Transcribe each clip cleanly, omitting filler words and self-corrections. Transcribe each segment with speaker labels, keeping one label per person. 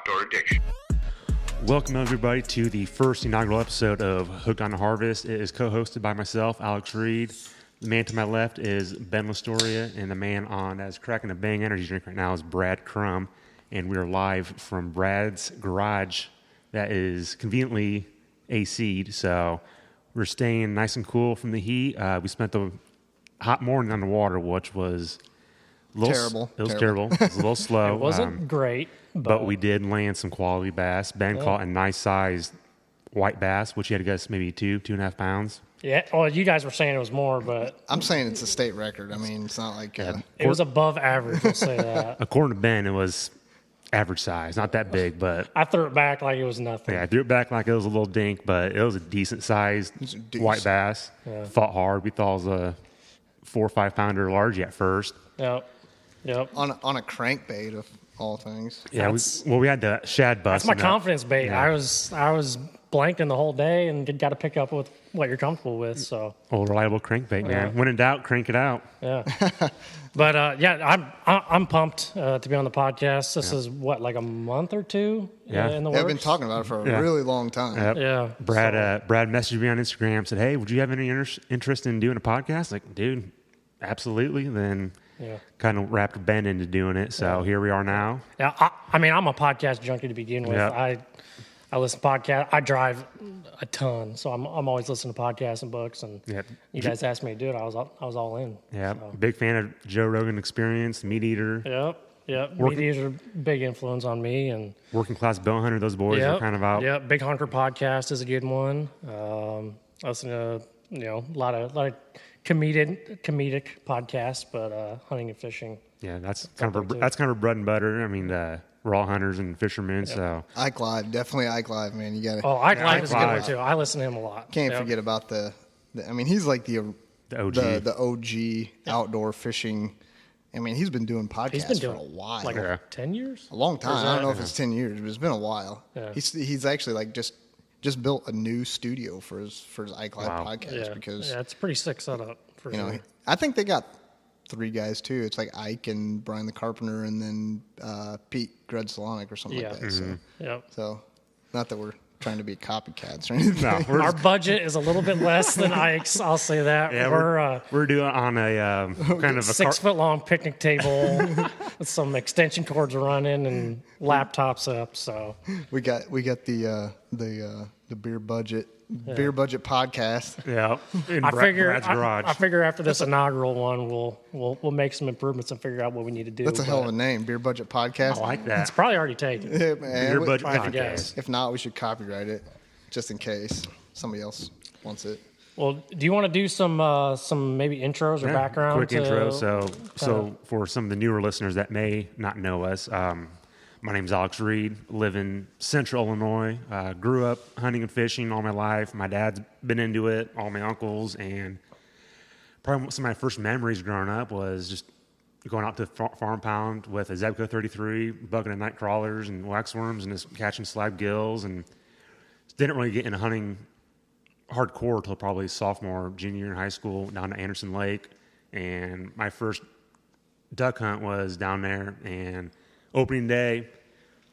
Speaker 1: outdoor addiction.
Speaker 2: Welcome, everybody, to the first inaugural episode of Hooked on the Harvest. It is co-hosted by myself, Alex Reed. The man to my left is Ben Lastoria, and the man on that is cracking a Bang energy drink right now is Brad Crum. And we are live from Brad's garage that is conveniently AC'd, so we're staying nice and cool from the heat. We spent the hot morning on the water, which was
Speaker 3: Terrible.
Speaker 2: It was terrible. It was a little slow.
Speaker 4: It wasn't great,
Speaker 2: but we did land some quality bass. Ben caught a nice sized white bass, which you had to guess maybe 2.5 pounds.
Speaker 4: Yeah. Well, you guys were saying it was more, but
Speaker 3: I'm saying it's a state record. I mean, it's not like
Speaker 4: it was above average. We'll say that.
Speaker 2: According to Ben, it was average size, not that big, but
Speaker 4: I threw it back like it was nothing.
Speaker 2: yeah, I threw it back like it was a little dink, but it was a decent sized white bass.
Speaker 4: Yeah.
Speaker 2: Fought hard. We thought it was a 4 or 5 pounder large at first.
Speaker 4: Yep.
Speaker 3: on a crankbait of all things.
Speaker 2: Yeah, we had the shad bust.
Speaker 4: That's my confidence bait.
Speaker 2: Yeah.
Speaker 4: I was blanking the whole day and got to pick up with what you're comfortable with. So
Speaker 2: Old reliable crankbait, man. When in doubt, crank it out.
Speaker 4: yeah. But I'm pumped to be on the podcast. This is what, like a month or two in the
Speaker 3: Yeah,
Speaker 4: works.
Speaker 3: I've been talking about it for a really long time.
Speaker 2: Yep.
Speaker 4: Yeah.
Speaker 2: Brad messaged me on Instagram, said, "Hey, would you have any interest in doing a podcast?" Like, dude, absolutely. Then kind of wrapped Ben into doing it. So here we are now.
Speaker 4: Yeah, I mean, I'm a podcast junkie to begin with.
Speaker 2: Yeah.
Speaker 4: I listen to podcasts. I drive a ton, so I'm always listening to podcasts and books. And you guys asked me to do it, I was all in.
Speaker 2: Yeah,
Speaker 4: so.
Speaker 2: Big fan of Joe Rogan Experience, Meat Eater.
Speaker 4: Yep. Meat Eaters are a big influence on me, and
Speaker 2: Working Class Bow Hunter. Those boys are kind of out.
Speaker 4: Yeah, Big Hunker podcast is a good one. I listen to a lot of comedic podcasts, but hunting and fishing.
Speaker 2: Yeah, that's kind of our bread and butter. I mean, we're all hunters and fishermen, so
Speaker 3: Ike Live, definitely Ike Live, man. You got to.
Speaker 4: Oh, Ike Live is a good one too. I listen to him a lot.
Speaker 3: Can't forget about the. I mean, he's like the
Speaker 2: OG,
Speaker 3: the OG outdoor fishing. I mean, he's been doing podcasts for a while,
Speaker 4: like 10 years,
Speaker 3: a long time. I don't know if it's 10 years, but it's been a while.
Speaker 4: Yeah.
Speaker 3: He's actually like just built a new studio for his Ike Live podcast because
Speaker 4: it's a pretty sick setup for sure.
Speaker 3: I think they got 3 guys too. It's like Ike and Brian the Carpenter and then Pete Gred-Salonic or something like that.
Speaker 2: Mm-hmm.
Speaker 3: So not that we're trying to be copycats or anything.
Speaker 2: No,
Speaker 4: our budget is a little bit less than Ike's. I'll say that.
Speaker 2: Yeah, we're doing on a kind of a
Speaker 4: 6 foot long picnic table with some extension cords running and laptops up. So
Speaker 3: we got the beer budget podcast.
Speaker 2: Yeah, in Brad's garage.
Speaker 4: I figure after this inaugural one, we'll make some improvements and figure out what we need to do.
Speaker 3: That's a hell of a name, Beer Budget Podcast.
Speaker 2: I like that.
Speaker 4: It's probably already taken.
Speaker 3: Yeah, man.
Speaker 2: Beer Budget
Speaker 4: Podcast.
Speaker 3: If not, we should copyright it just in case somebody else wants it.
Speaker 4: Well, do you want to do some maybe intros or background?
Speaker 2: Quick intro. So for some of the newer listeners that may not know us, my name's Alex Reed. Live in Central Illinois. Grew up hunting and fishing all my life. My dad's been into it. All my uncles, and probably some of my first memories growing up was just going out to farm pound with a Zebco 33, bucking at night crawlers and waxworms, and just catching slab gills. And didn't really get into hunting hardcore until probably sophomore, junior in high school, down to Anderson Lake. And my first duck hunt was down there, and opening day,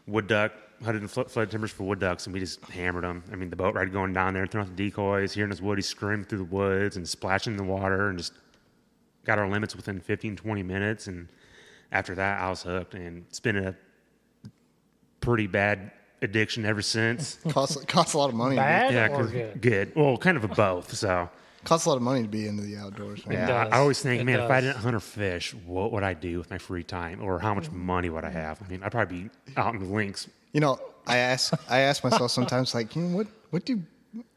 Speaker 2: wood duck, hunted in flood timbers for wood ducks, and we just hammered them. I mean, the boat ride going down there, throwing out the decoys, hearing this woody scream through the woods and splashing in the water, and just got our limits within 15, 20 minutes. And after that, I was hooked, and it's been a pretty bad addiction ever since.
Speaker 3: Costs a lot of money.
Speaker 4: Bad or good?
Speaker 2: Good. Well, kind of a both, so.
Speaker 3: Costs a lot of money to be into the outdoors. Man.
Speaker 2: Yeah, I always think, man, if I didn't hunt or fish, what would I do with my free time, or how much money would I have? I mean, I'd probably be out in the links.
Speaker 3: I ask myself sometimes, like, what do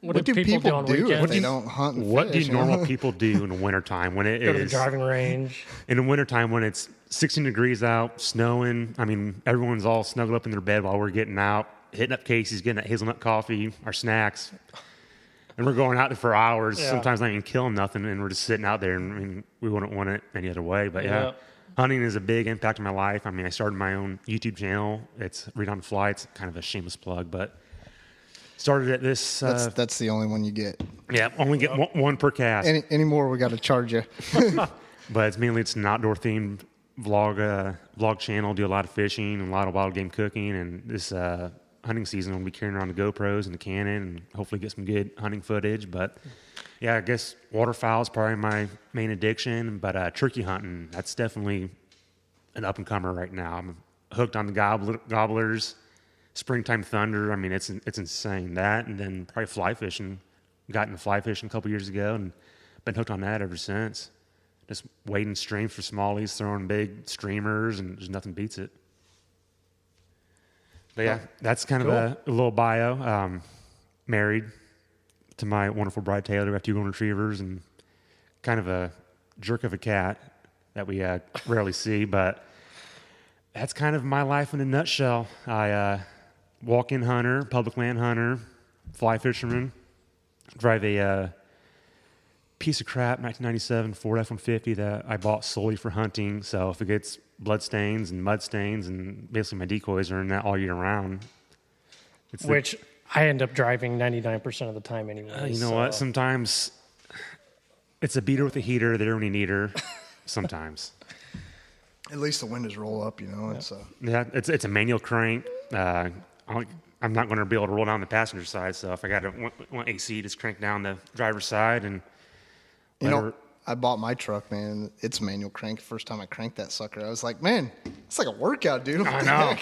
Speaker 3: people do if they don't hunt and
Speaker 2: What
Speaker 3: fish?
Speaker 2: do normal people do in the wintertime when it
Speaker 4: Go to the
Speaker 2: is
Speaker 4: driving range?
Speaker 2: in the wintertime when it's 16 degrees out, snowing? I mean, everyone's all snuggled up in their bed while we're getting out, hitting up Casey's, getting that hazelnut coffee, our snacks. And we're going out there for hours, sometimes not even killing nothing, and we're just sitting out there. And I mean, we wouldn't want it any other way. But hunting is a big impact in my life. I mean, I started my own YouTube channel. It's Read on the Fly. It's kind of a shameless plug, but started at this.
Speaker 3: That's the only one you get.
Speaker 2: Yeah, only get one per cast.
Speaker 3: Any more, we got to charge you.
Speaker 2: But it's mainly an outdoor themed vlog channel, do a lot of fishing and a lot of wild game cooking. And this hunting season, I'll be carrying around the GoPros and the Canon and hopefully get some good hunting footage. But yeah, I guess waterfowl is probably my main addiction. But turkey hunting, that's definitely an up and comer right now. I'm hooked on the gobblers, springtime thunder. I mean, it's insane. That, and then probably fly fishing. Got into fly fishing a couple years ago and been hooked on that ever since. Just wading streams for smallies, throwing big streamers, and there's nothing beats it. But yeah, that's kind of a little bio. Married to my wonderful bride Taylor. We have 2 golden retrievers and kind of a jerk of a cat that we rarely see. But that's kind of my life in a nutshell. I walk-in hunter, public land hunter, fly fisherman, drive a piece of crap 1997 Ford F-150 that I bought solely for hunting. So if it gets blood stains and mud stains, and basically my decoys are in that all year round.
Speaker 4: Which I end up driving 99% of the time anyway.
Speaker 2: You know what? Sometimes it's a beater with a heater. They don't really need her. Sometimes.
Speaker 3: At least the windows roll up, you know.
Speaker 2: Yeah. It's a manual crank. I'm not going to be able to roll down the passenger side, so if I got want AC, just crank down the driver's side and.
Speaker 3: You know, I bought my truck, man. It's manual crank. First time I cranked that sucker, I was like, man, it's like a workout, dude.
Speaker 2: I know.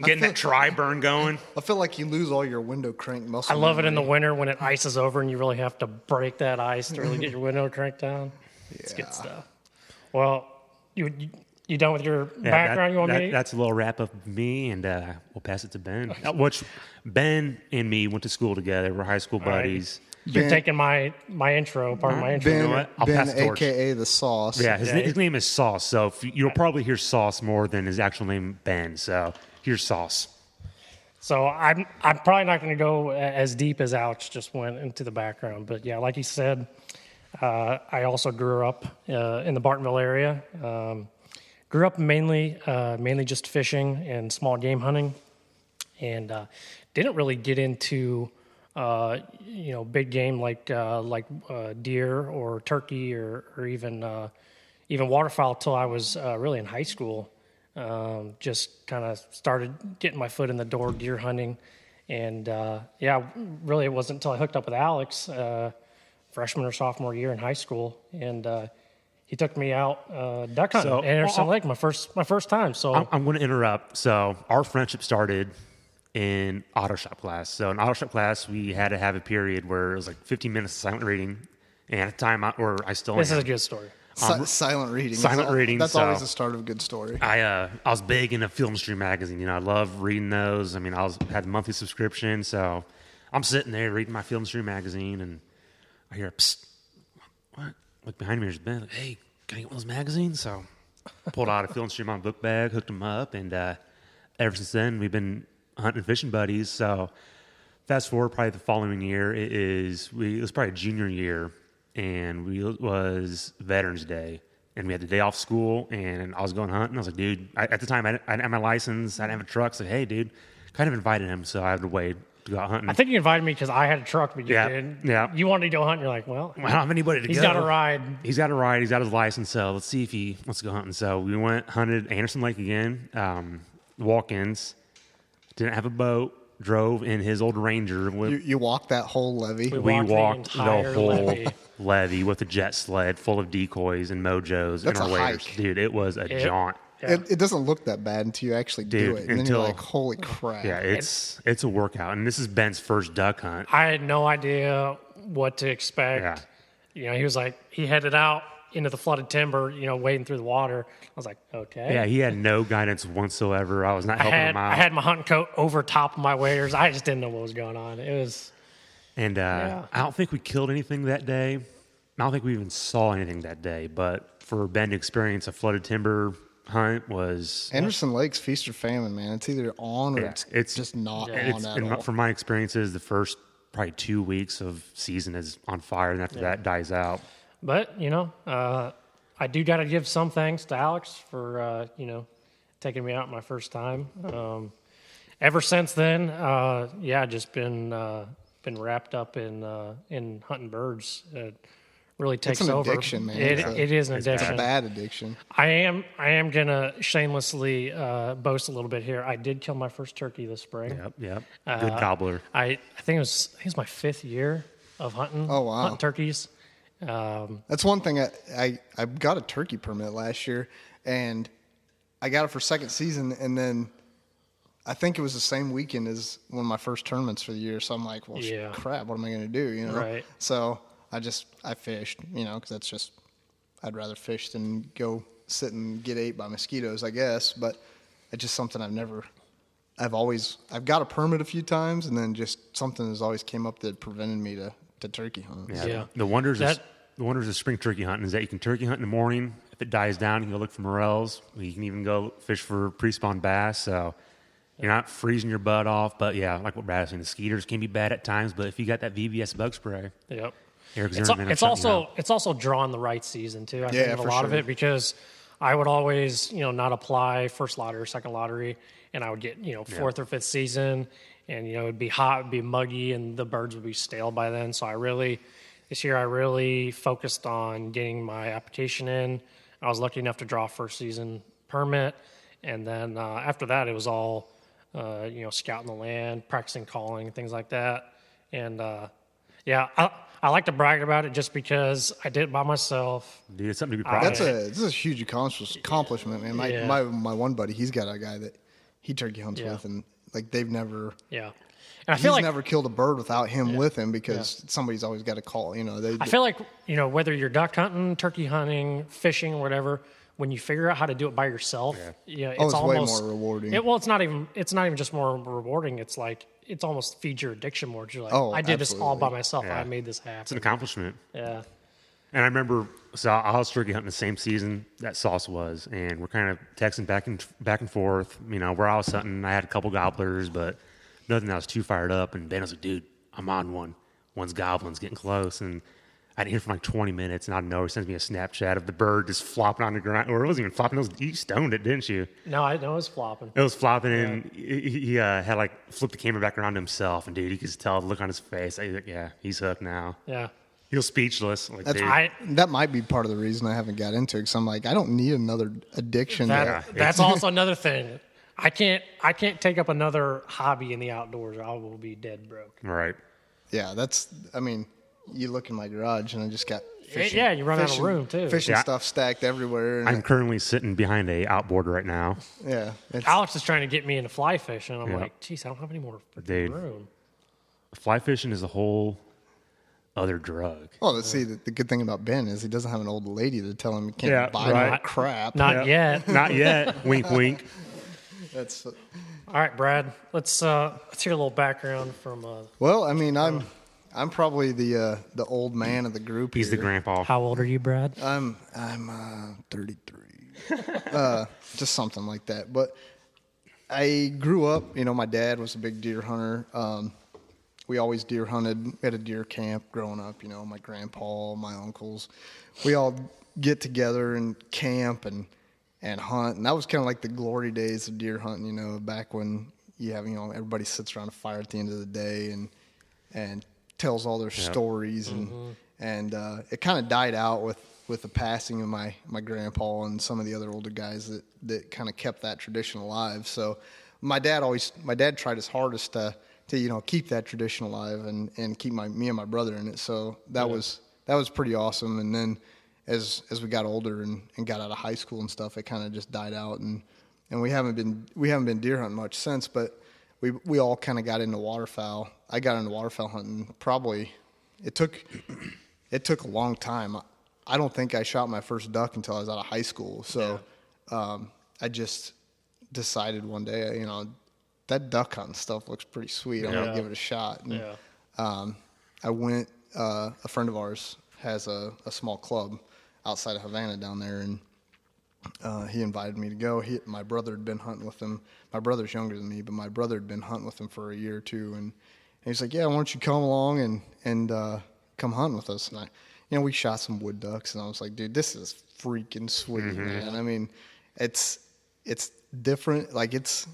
Speaker 2: Getting that tri-burn going.
Speaker 3: I feel like you lose all your window crank muscle.
Speaker 4: I love it in the winter when it ices over and you really have to break that ice to really get your window cranked down. Yeah. It's good stuff. Well, you done with your background?
Speaker 2: That's a little wrap up of me, and we'll pass it to Ben. Which Ben and me went to school together. We're high school buddies.
Speaker 4: You're taking my intro, part of my intro.
Speaker 3: Ben,
Speaker 2: you know what? I'll
Speaker 3: Ben
Speaker 2: pass the torch.
Speaker 3: a.k.a. the Sauce.
Speaker 2: Yeah, his name is Sauce, so you'll probably hear Sauce more than his actual name, Ben. So here's Sauce.
Speaker 4: So I'm probably not going to go as deep as Alex just went into the background. But yeah, like he said, I also grew up in the Bartonville area. Grew up mainly just fishing and small game hunting, and didn't really get into big game like deer or turkey or even waterfowl till I was really in high school. Just kind of started getting my foot in the door deer hunting, and really it wasn't until I hooked up with Alex, freshman or sophomore year in high school, and he took me out duck hunting at Anderson Lake my first time. So
Speaker 2: I'm going to interrupt. So our friendship started in auto shop class. So in auto shop class, we had to have a period where it was like 15 minutes of silent reading, and at the time,
Speaker 4: This is a good story.
Speaker 3: Silent reading.
Speaker 2: Silent reading.
Speaker 3: That's always the start of a good story.
Speaker 2: I was big into Film Stream magazine. You know, I love reading those. I mean, had a monthly subscription, so I'm sitting there reading my Film Stream magazine, and I hear, psst, what? Look behind me, there's Ben. Like, hey, can I get one of those magazines? So I pulled out a Film Stream on book bag, hooked them up, and ever since then, we've been hunting and fishing buddies. So fast forward probably the following year, it was probably junior year, and it was Veterans Day, and we had the day off school, and I was going hunting. I was like, dude, at the time I didn't have my license, I didn't have a truck. So hey, dude, kind of invited him, so I had to wait to go out hunting.
Speaker 4: I think you invited me because I had a truck, but you didn't. Yeah. You wanted to go hunt, and you're like, well,
Speaker 2: I don't have anybody to go.
Speaker 4: He's got a ride.
Speaker 2: He's got a ride. He's got his license, so let's see if he wants to go hunting. So we hunted Anderson Lake again, walk-ins. Didn't have a boat. Drove in his old Ranger.
Speaker 3: You walked that whole levee?
Speaker 2: We walked the whole levee with a jet sled full of decoys and mojos and our waders. Dude, it was a jaunt.
Speaker 3: Yeah. It doesn't look that bad until you actually do it. And then you're like, holy crap.
Speaker 2: Yeah, it's a workout. And this is Ben's first duck hunt.
Speaker 4: I had no idea what to expect. Yeah. You know, he was like, he headed out into the flooded timber, wading through the water. I was like, okay.
Speaker 2: Yeah, he had no guidance whatsoever. I was not helping him out.
Speaker 4: I had my hunting coat over top of my waders. I just didn't know what was going on. It was...
Speaker 2: And I don't think we killed anything that day. I don't think we even saw anything that day. But for Ben to experience a flooded timber hunt was...
Speaker 3: Anderson Lake's feast or famine, man. It's either on or it's just not on at all.
Speaker 2: From my experiences, the first probably 2 weeks of season is on fire, and after that dies out.
Speaker 4: But, I do got to give some thanks to Alex for, taking me out my first time. Ever since then, just been wrapped up in hunting birds. really takes
Speaker 3: It's an
Speaker 4: over.
Speaker 3: addiction, man.
Speaker 4: It is an addiction.
Speaker 3: It's a bad addiction.
Speaker 4: I am gonna shamelessly boast a little bit here. I did kill my first turkey this spring.
Speaker 2: Yep. Good gobbler.
Speaker 4: I think it was 5th year of hunting.
Speaker 3: Oh, wow.
Speaker 4: Hunting turkeys.
Speaker 3: That's one thing. I got a turkey permit last year, and I got it for second season, and then I think it was the same weekend as one of my first tournaments for the year. So I'm like, well, crap, what am I going to do? You know?
Speaker 4: Right.
Speaker 3: So I fished, you know, because that's just, I'd rather fish than go sit and get ate by mosquitoes, I guess. But it's just something I've got a permit a few times, and then just something has always came up that prevented me to turkey hunt.
Speaker 4: Yeah.
Speaker 2: The wonders of spring turkey hunting is that you can turkey hunt in the morning. If it dies down, you can go look for morels. You can even go fish for pre-spawn bass. So you're not freezing your butt off. But yeah, like what Brad was saying, the skeeters can be bad at times. But if you got that VBS bug spray,
Speaker 4: yep.
Speaker 2: It's
Speaker 4: also drawing the right season too. I think a lot of it, because I would always, not apply first lottery or second lottery, and I would get, fourth or fifth season, and it'd be hot, it'd be muggy, and the birds would be stale by then. So this year I really focused on getting my application in. I was lucky enough to draw a first season permit, and then after that it was all scouting the land, practicing calling, things like that. And I like to brag about it just because I did it by myself.
Speaker 2: Dude, it's something to be proud of.
Speaker 3: This is a huge accomplishment, man. My one buddy, he's got a guy that he turkey hunts with, and like they've never.
Speaker 4: Yeah. And I feel
Speaker 3: he's never killed a bird without him with him, because somebody's always got to call. I
Speaker 4: feel like whether you're duck hunting, turkey hunting, fishing, or whatever, when you figure out how to do it by yourself, it's almost
Speaker 3: way more rewarding.
Speaker 4: It's not even just more rewarding. It's like it almost feeds your addiction more. You're like, I did this all by myself. I made this happen.
Speaker 2: It's an accomplishment.
Speaker 4: Yeah.
Speaker 2: And I remember, so I was turkey hunting the same season that Sauce was, and we're kind of texting back and forth. Where I was hunting, I had a couple gobblers, but nothing that was too fired up. And Ben was like, dude, I'm on one. One's gobbling, getting close. And I didn't hear for like 20 minutes, and out of nowhere, he sends me a Snapchat of the bird just flopping on the ground. Or it wasn't even flopping. You stoned it, didn't you?
Speaker 4: No, it was flopping.
Speaker 2: It was flopping, and he had like flipped the camera back around to himself. And dude, you could just tell the look on his face. I was like, yeah, he's hooked now.
Speaker 4: Yeah.
Speaker 2: He was speechless. Like,
Speaker 3: that might be part of the reason I haven't got into it, because I'm like, I don't need another addiction.
Speaker 4: That's also another thing. I can't take up another hobby in the outdoors, or I will be dead broke.
Speaker 2: Right.
Speaker 3: Yeah, you look in my garage, and I just got fishing.
Speaker 4: Yeah, you run out of room too.
Speaker 3: Fishing stuff stacked everywhere. And
Speaker 2: I'm currently sitting behind a outboard right now.
Speaker 3: Yeah.
Speaker 4: Alex is trying to get me into fly fishing. I'm like, geez, I don't have any more room.
Speaker 2: Fly fishing is a whole other drug.
Speaker 3: Well, see, the good thing about Ben is he doesn't have an old lady to tell him he can't buy no crap.
Speaker 4: Not yet.
Speaker 2: Not yet. Wink, wink.
Speaker 3: That's.
Speaker 4: All right, Brad. Let's hear a little background from.
Speaker 3: Well, I mean, I'm probably the old man of the group.
Speaker 2: He's
Speaker 3: here.
Speaker 2: the grandpa.
Speaker 4: How old are you, Brad?
Speaker 3: I'm 33. Just something like that. But I grew up. My dad was a big deer hunter. We always deer hunted. We had a deer camp growing up. My grandpa, my uncles, we all get together and camp and hunt. And that was kind of like the glory days of deer hunting. Back when you have everybody sits around a fire at the end of the day and tells all their stories, and it kind of died out with the passing of my grandpa and some of the other older guys that kind of kept that tradition alive. So my dad tried his hardest to keep that tradition alive and keep me and my brother in it. So that was pretty awesome. And then as we got older and got out of high school and stuff, it kind of just died out, and we haven't been deer hunting much since. But we all kind of got into waterfowl. I got into waterfowl hunting. Probably it took a long time. I don't think I shot my first duck until I was out of high school. So I just decided one day, that duck hunting stuff looks pretty sweet. I'm gonna give it a shot. And, I went. A friend of ours has a small club outside of Havana down there, and he invited me to go. My brother had been hunting with him. My brother's younger than me, but my brother had been hunting with him for a year or two, and he's like, "Yeah, why don't you come along and come hunting with us?" And we shot some wood ducks, and I was like, "Dude, this is freaking sweet, man." I mean, it's different. Like it's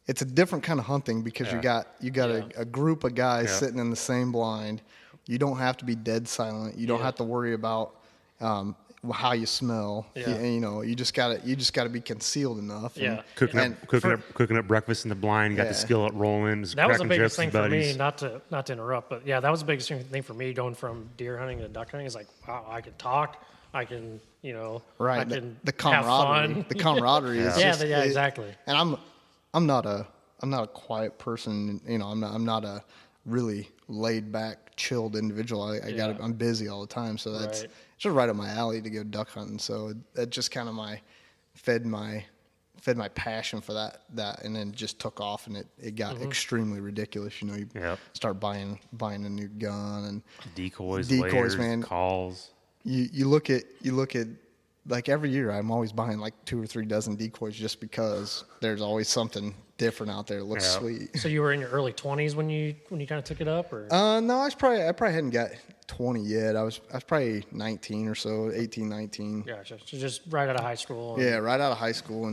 Speaker 3: a different kind of hunting, because you got a group of guys sitting in the same blind. you don't have to be dead silent. You don't have to worry about how you smell.
Speaker 4: Yeah.
Speaker 3: You know, you just gotta be concealed enough.
Speaker 4: Yeah.
Speaker 2: Cooking up breakfast in the blind. Got the skillet rolling.
Speaker 4: That was the
Speaker 2: cracking
Speaker 4: biggest
Speaker 2: jokes
Speaker 4: thing
Speaker 2: with
Speaker 4: for
Speaker 2: buddies.
Speaker 4: me, not to interrupt, but yeah, that was the biggest thing for me going from deer hunting to duck hunting. Is like, wow, I can talk, I can,
Speaker 3: Right.
Speaker 4: I can
Speaker 3: The
Speaker 4: have
Speaker 3: camaraderie.
Speaker 4: fun.
Speaker 3: The camaraderie is
Speaker 4: Yeah,
Speaker 3: just,
Speaker 4: exactly.
Speaker 3: And I'm not a quiet person. You know, I'm not a really laid back, chilled individual. I'm busy all the time, so that's just right up my alley to go duck hunting. So that just kind of fed my passion for that, and then just took off, and it got extremely ridiculous. You know, you start buying a new gun and
Speaker 2: decoys, layers,
Speaker 3: man.
Speaker 2: calls.
Speaker 3: You look at like every year I'm always buying like 2 or 3 dozen decoys just because there's always something different out there that looks sweet.
Speaker 4: So you were in your early 20s when you kind of took it up, or?
Speaker 3: No, I probably hadn't got 20 yet. I was probably 19 or so, 18, 19.
Speaker 4: Gotcha. So just right out of high school.
Speaker 3: Yeah, right out of high school,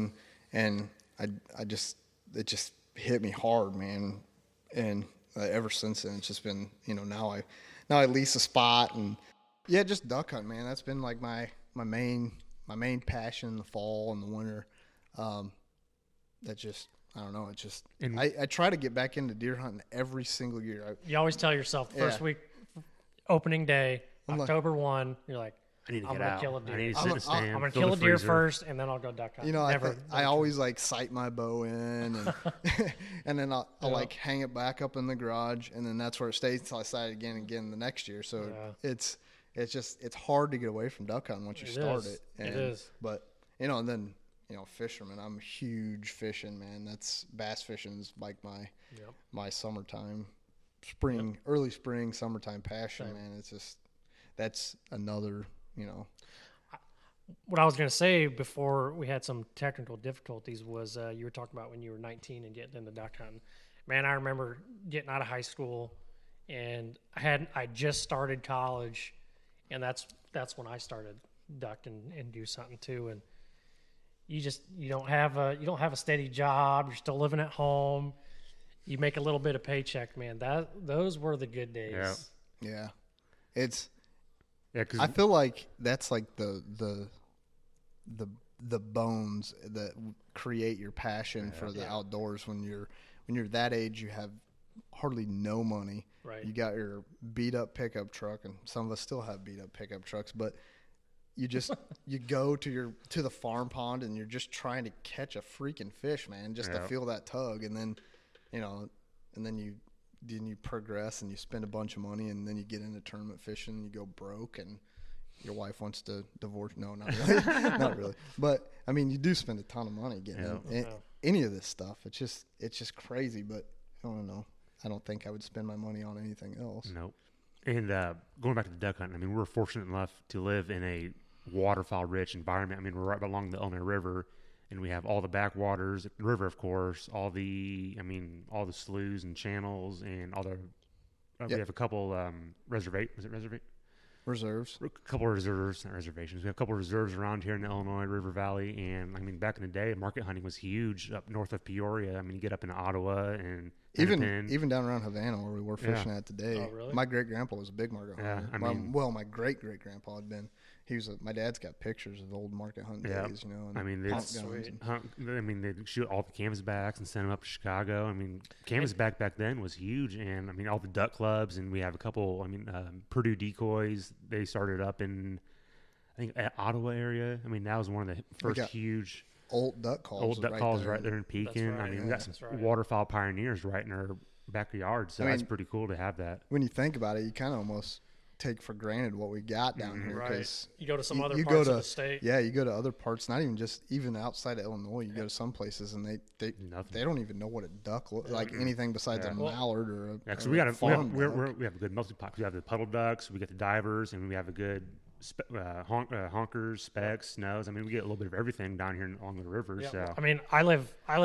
Speaker 3: and it just hit me hard, man. And ever since then, it's just been, now I lease a spot, and just duck hunt, man. That's been like my main passion in the fall and the winter. I don't know. It's just I try to get back into deer hunting every single year.
Speaker 4: You always tell yourself first week, opening day, October 1, you're like,
Speaker 2: I need to
Speaker 4: I'm
Speaker 2: get
Speaker 4: gonna
Speaker 2: out.
Speaker 4: kill a deer.
Speaker 2: I need to sit in a stand.
Speaker 4: I'm gonna
Speaker 2: fill
Speaker 4: kill
Speaker 2: the
Speaker 4: a deer
Speaker 2: freezer.
Speaker 4: first, and then I'll go duck hunt.
Speaker 3: I always like sight my bow in, and and then I'll like hang it back up in the garage, and then that's where it stays until I sight it again and again the next year. So it's hard to get away from duck hunting once you start it. And,
Speaker 4: it is.
Speaker 3: But and then fisherman. I'm huge fishing, man. That's bass fishing is like my summertime, early spring, summertime passion, man. It's just that's another.
Speaker 4: What I was going to say before we had some technical difficulties was you were talking about when you were 19 and getting into duck hunting. Man, I remember getting out of high school, and I just started college, and that's when I started duck and goose hunting too. And you don't have a steady job. You're still living at home. You make a little bit of paycheck, man. Those were the good days.
Speaker 3: Yeah. It's.
Speaker 2: Yeah, cause
Speaker 3: I feel like that's like the bones that create your passion for the outdoors. When you're that age, you have hardly no money.
Speaker 4: Right.
Speaker 3: You got your beat up pickup truck, and some of us still have beat up pickup trucks, but you just you go to the farm pond, and you're just trying to catch a freaking fish, man, just to feel that tug, and then you progress and you spend a bunch of money, and then you get into tournament fishing and you go broke, and your wife wants to divorce. No, not really. Not really. But I mean, you do spend a ton of money getting any of this stuff. It's just crazy, but I don't know. I don't think I would spend my money on anything else.
Speaker 2: Nope. And going back to the duck hunting, I mean, we're fortunate enough to live in a waterfowl rich environment. I mean, we're right along the Illinois River, and we have all the backwaters, the river, of course, all the sloughs and channels, and all the. We have a couple
Speaker 3: Reserves.
Speaker 2: A couple of reserves, not reservations. We have a couple of reserves around here in the Illinois River Valley, and I mean, back in the day, market hunting was huge up north of Peoria. I mean, you get up into Ottawa and
Speaker 3: even down around Havana where we were fishing at today.
Speaker 4: Oh, really?
Speaker 3: My great grandpa was a big market hunter. My great grandpa had been. My dad's got pictures of old market hunt days, And
Speaker 2: I mean, they'd shoot all the canvasbacks and send them up to Chicago. I mean, canvasback back then was huge, and I mean, all the duck clubs, and we have a couple. I mean, Purdue decoys. They started up in, I think, Ottawa area. I mean, that was one of the first huge
Speaker 3: old duck calls.
Speaker 2: Right there in Pekin.
Speaker 4: Right,
Speaker 2: I mean, we got some waterfowl pioneers right in our backyard, so that's pretty cool to have that.
Speaker 3: When you think about it, you kind of almost take for granted what we got down here, because
Speaker 4: you go to some other parts of the state.
Speaker 3: Yeah, you go to other parts, not even outside of Illinois. You go to some places, and they don't even know what a duck looks like, anything besides a mallard or a
Speaker 2: so we have a good melting pot. We have the puddle ducks, we get the divers, and we have a good honkers, specks, snows. I mean, we get a little bit of everything down here along the river.
Speaker 4: Yeah,
Speaker 2: so
Speaker 4: I mean, I live. I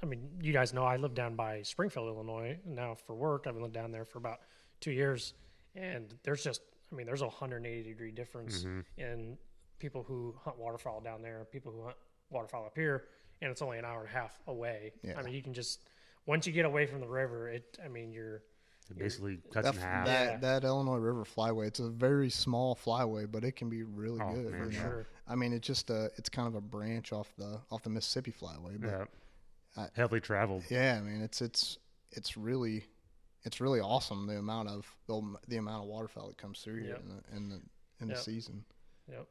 Speaker 4: mean, you guys know I live down by Springfield, Illinois. Now for work, I've lived down there for about 2 years. And there's a 180-degree difference in people who hunt waterfowl down there and people who hunt waterfowl up here, and it's only an hour and a half away. Yeah. I mean, you can just, once you get away from the river,
Speaker 2: It basically cuts in half.
Speaker 3: That Illinois River flyway, it's a very small flyway, but it can be really good.
Speaker 2: Man,
Speaker 3: you know?
Speaker 4: sure.
Speaker 3: I mean, it's just it's kind of a branch off the Mississippi flyway, but
Speaker 2: heavily traveled.
Speaker 3: yeah, I mean, it's really awesome the amount of waterfowl that comes through here in the season.
Speaker 4: Yep.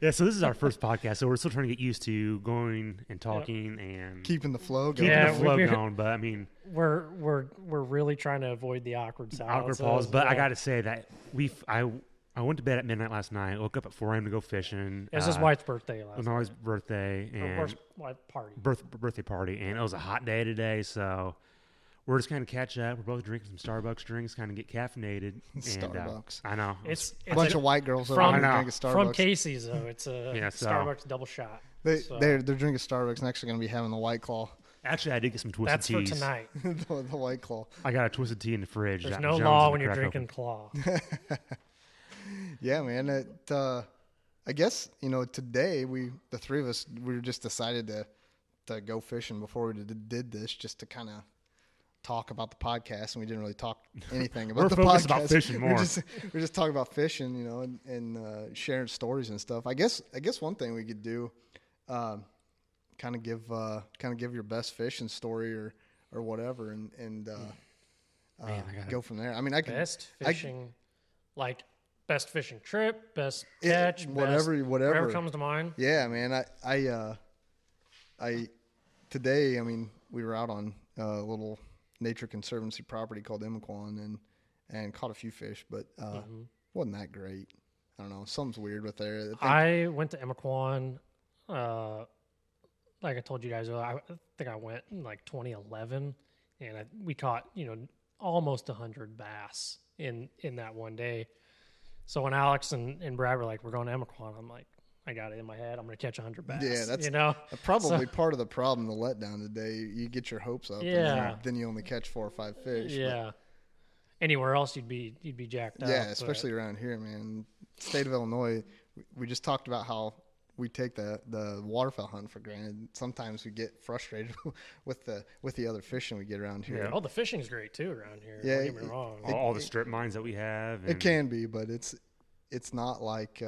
Speaker 2: Yeah, so this is our first podcast, so we're still trying to get used to going and talking and
Speaker 3: keeping the flow going.
Speaker 2: keeping the flow going. But I mean,
Speaker 4: we're really trying to avoid the awkward
Speaker 2: pause. But I got to say that I went to bed at midnight last night. Woke up at 4 a.m. to go fishing.
Speaker 4: It was his wife's birthday last
Speaker 2: night. It was my wife's birthday and birthday party, and it was a hot day today. So we're just kind of catch up. We're both drinking some Starbucks drinks, kind of get caffeinated.
Speaker 3: Starbucks.
Speaker 2: I know.
Speaker 4: It's
Speaker 3: a bunch of white girls over there drinking Starbucks.
Speaker 4: From Casey's, though. It's a Starbucks double shot.
Speaker 3: They're drinking Starbucks and actually going to be having the White Claw.
Speaker 2: Actually, I did get some Twisted Teas.
Speaker 4: That's for tonight.
Speaker 3: the White Claw.
Speaker 2: I got a Twisted Tea in the fridge.
Speaker 4: There's no law when you're drinking Claw.
Speaker 3: Yeah, man. I guess, today the three of us, we just decided to go fishing before we did this, just to kind of talk about the podcast, and we didn't really talk anything about the podcast.
Speaker 2: About fishing more.
Speaker 3: We're just talking about fishing, and sharing stories and stuff. I guess one thing we could do, kind of give your best fishing story or whatever, and go from there. I mean, best
Speaker 4: fishing trip, best catch, whatever comes to mind.
Speaker 3: Yeah, man. I today, I mean, we were out on a little nature conservancy property called Emaquan and caught a few fish, but wasn't that great. I don't know, something's weird with there.
Speaker 4: I went to Emaquan, like I told you guys earlier. I think I went in like 2011, and we caught almost 100 bass in that one day. So when Alex and Brad were like, "We're going to Emaquan," I'm like, I got it in my head. I'm going to catch 100 bass.
Speaker 3: Yeah, that's probably part of the problem, the letdown today. You get your hopes up, and then you only catch 4 or 5 fish.
Speaker 4: Yeah. But anywhere else, you'd be jacked up.
Speaker 3: Yeah, especially around here, man. State of Illinois, we just talked about how we take the waterfowl hunt for granted. Sometimes we get frustrated with the other fishing we get around here.
Speaker 4: Yeah. Oh, the fishing's great too around here.
Speaker 3: Yeah,
Speaker 4: don't get me wrong.
Speaker 2: All the strip mines that we have.
Speaker 3: It can be, but it's not like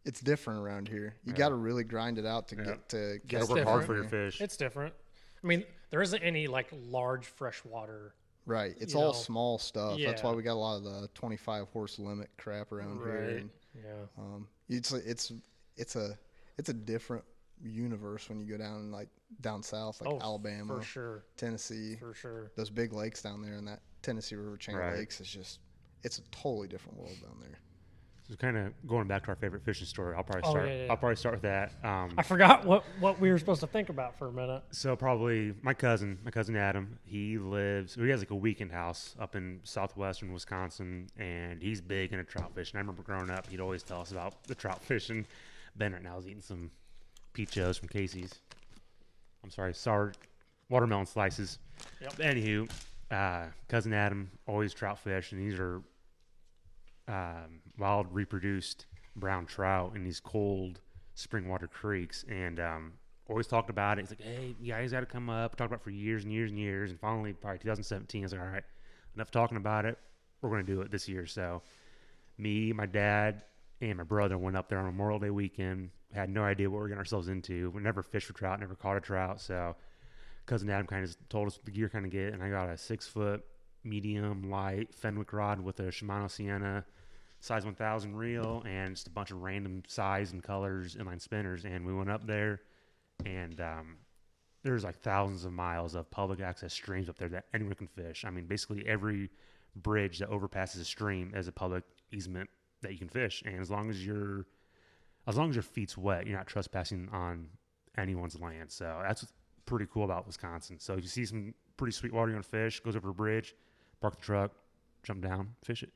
Speaker 3: it's different around here. You got to really grind it out to get to.
Speaker 2: You got to work hard for your fish.
Speaker 4: It's different. I mean, there isn't any like large freshwater.
Speaker 3: Right. It's all small stuff. Yeah. That's why we got a lot of the 25 horse limit crap around here. And, it's a different universe when you go down south, like Alabama,
Speaker 4: for sure,
Speaker 3: Tennessee,
Speaker 4: for sure.
Speaker 3: Those big lakes down there, and that Tennessee River chain of lakes it's a totally different world down there.
Speaker 2: So kind of going back to our favorite fishing story, I'll probably start with that.
Speaker 4: I forgot what we were supposed to think about for a minute.
Speaker 2: So probably my cousin Adam, he has like a weekend house up in southwestern Wisconsin, and he's big into trout fishing. I remember growing up, he'd always tell us about the trout fishing. Ben right now is eating some Peachos from Casey's. I'm sorry, sour watermelon slices.
Speaker 4: Yep.
Speaker 2: Anywho, cousin Adam always trout fish, and these are wild reproduced brown trout in these cold spring water creeks, and always talked about it. He's like, "Hey, you guys got to come up." Talked about it for years and years and years, and finally, probably 2017, I was like, "All right, enough talking about it. We're going to do it this year." So, me, my dad, and my brother went up there on Memorial Day weekend. Had no idea what we were getting ourselves into. We never fished for trout, never caught a trout. So, cousin Adam kind of told us what the gear kind of get, and I got a 6-foot medium light Fenwick rod with a Shimano Sienna size 1000 reel and just a bunch of random size and colors inline spinners. And we went up there, and there's like thousands of miles of public access streams up there that anyone can fish. I mean, basically every bridge that overpasses a stream is a public easement that you can fish. And as long as your feet's wet, you're not trespassing on anyone's land. So that's what's pretty cool about Wisconsin. So if you see some pretty sweet water you want to fish, goes over a bridge, park the truck, jump down, fish it.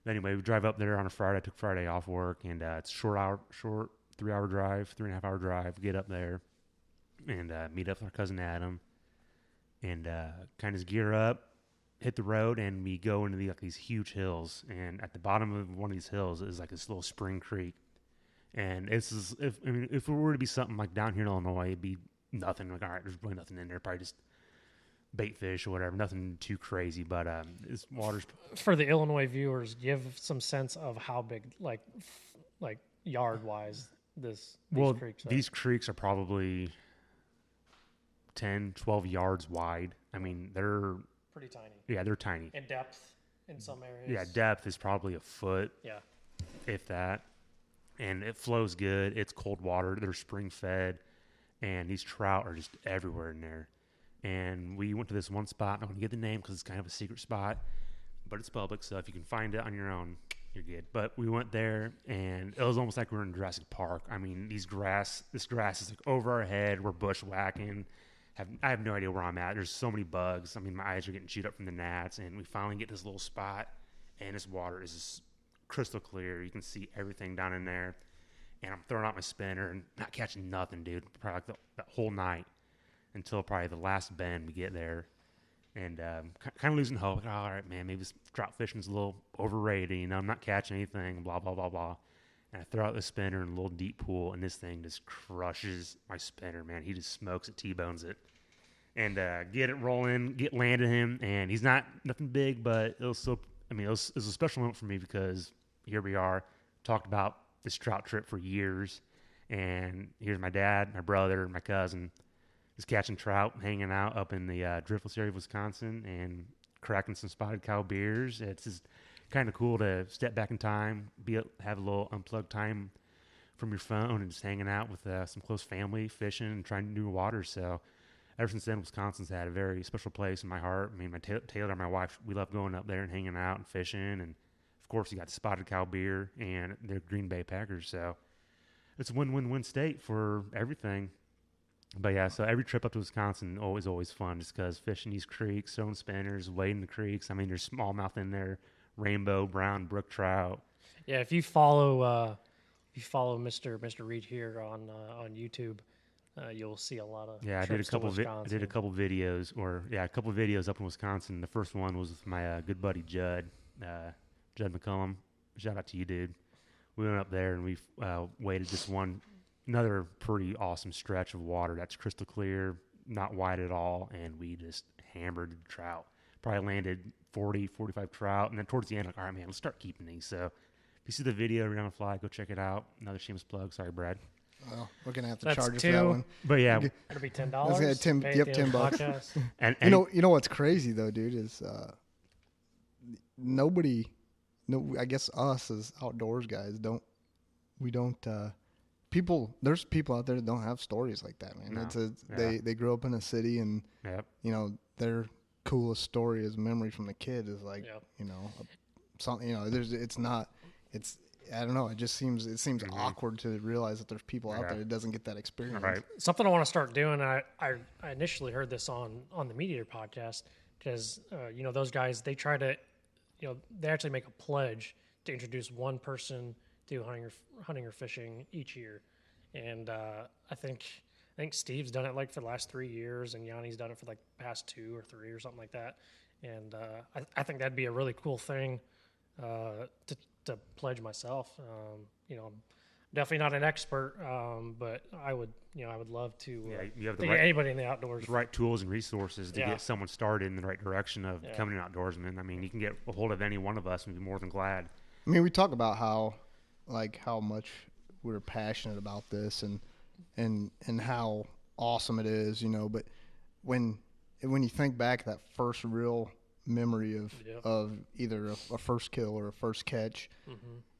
Speaker 2: But anyway, we drive up there on a Friday. I took Friday off work, and it's short 3-hour drive, 3.5-hour drive. Get up there and meet up with our cousin Adam, and kind of gear up, hit the road, and we go into these huge hills. And at the bottom of one of these hills is like this little spring creek. And if it were to be something like down here in Illinois, it'd be nothing. Like, all right, there's really nothing in there. Probably just bait fish or whatever. Nothing too crazy, but this water's
Speaker 4: For the Illinois viewers, give some sense of how big, like yard wise, these creeks are.
Speaker 2: These creeks are probably 10, 12 yards wide. I mean, they're
Speaker 4: Pretty tiny.
Speaker 2: Yeah, they're tiny.
Speaker 4: And depth in some areas.
Speaker 2: Yeah, depth is probably a foot.
Speaker 4: Yeah.
Speaker 2: If that. And it flows good. It's cold water. They're spring fed. And these trout are just everywhere in there. And we went to this one spot. I'm not going to get the name because it's kind of a secret spot. But it's public, so if you can find it on your own, you're good. But we went there, and it was almost like we were in Jurassic Park. I mean, this grass is like over our head. We're bushwhacking. I have no idea where I'm at. There's so many bugs. I mean, my eyes are getting chewed up from the gnats, and we finally get this little spot, and this water is just crystal clear. You can see everything down in there, and I'm throwing out my spinner and not catching nothing, dude. Probably like that whole night until probably the last bend we get there, and kind of losing hope. Like, oh, all right, man, maybe this trout fishing's a little overrated. You know, I'm not catching anything. Blah blah blah blah. And I throw out the spinner in a little deep pool, and this thing just crushes my spinner, man. He just smokes it, T-bones it. And get it rolling, get landed him. And he's nothing big, but it was a special moment for me because here we are, talked about this trout trip for years. And here's my dad, my brother, my cousin, just catching trout, hanging out up in the Driftless area of Wisconsin and cracking some spotted cow beers. It's just kind of cool to step back in time, have a little unplugged time from your phone and just hanging out with some close family, fishing and trying new water. So ever since then, Wisconsin's had a very special place in my heart. I mean, my Taylor and my wife, we love going up there and hanging out and fishing. And, of course, you got the Spotted Cow beer and they're Green Bay Packers. So it's a win-win-win state for everything. But, yeah, so every trip up to Wisconsin always fun just because fishing these creeks, throwing spinners, wading the creeks. I mean, there's smallmouth in there. Rainbow, brown, brook trout.
Speaker 4: Yeah, if you follow Mr. Reed here on YouTube, you'll see a lot of.
Speaker 2: Yeah, I did a couple videos, up in Wisconsin. The first one was with my good buddy Judd McCullum. Shout out to you, dude. We went up there and we waded another pretty awesome stretch of water that's crystal clear, not wide at all, and we just hammered the trout. Probably landed 40, 45 trout. And then towards the end, like, all right, man, let's start keeping these. So if you see the video, Read on the Fly, go check it out. Another shameless plug. Sorry, Brad.
Speaker 3: Well, we're going to have to charge you for that one.
Speaker 2: But yeah.
Speaker 4: It'll be $10.
Speaker 3: $10. And you know what's crazy, though, dude, is I guess us as outdoors guys, there's people out there that don't have stories like that, man. No. They grew up in a city and, you know, their coolest story is memory from the kid is like, you know, something, you know, I don't know. It seems awkward to realize that there's people out there that doesn't get that experience.
Speaker 2: Right.
Speaker 4: Something I want to start doing. I initially heard this on the Meat Eater podcast because, you know, those guys, they try to, you know, they actually make a pledge to introduce one person to hunting or fishing each year. And I think Steve's done it like for the last 3 years, and Yanni's done it for like past 2 or 3 or something like that. And I think that'd be a really cool thing to pledge myself. You know, I'm definitely not an expert, but I would love to.
Speaker 2: You have
Speaker 4: to get anybody in the outdoors.
Speaker 2: The right tools and resources to get someone started in the right direction of becoming an outdoorsman. I mean, you can get a hold of any one of us and be more than glad.
Speaker 3: I mean, we talk about how much we're passionate about this and how awesome it is, you know, but when you think back that first real memory of either a first kill or a first catch,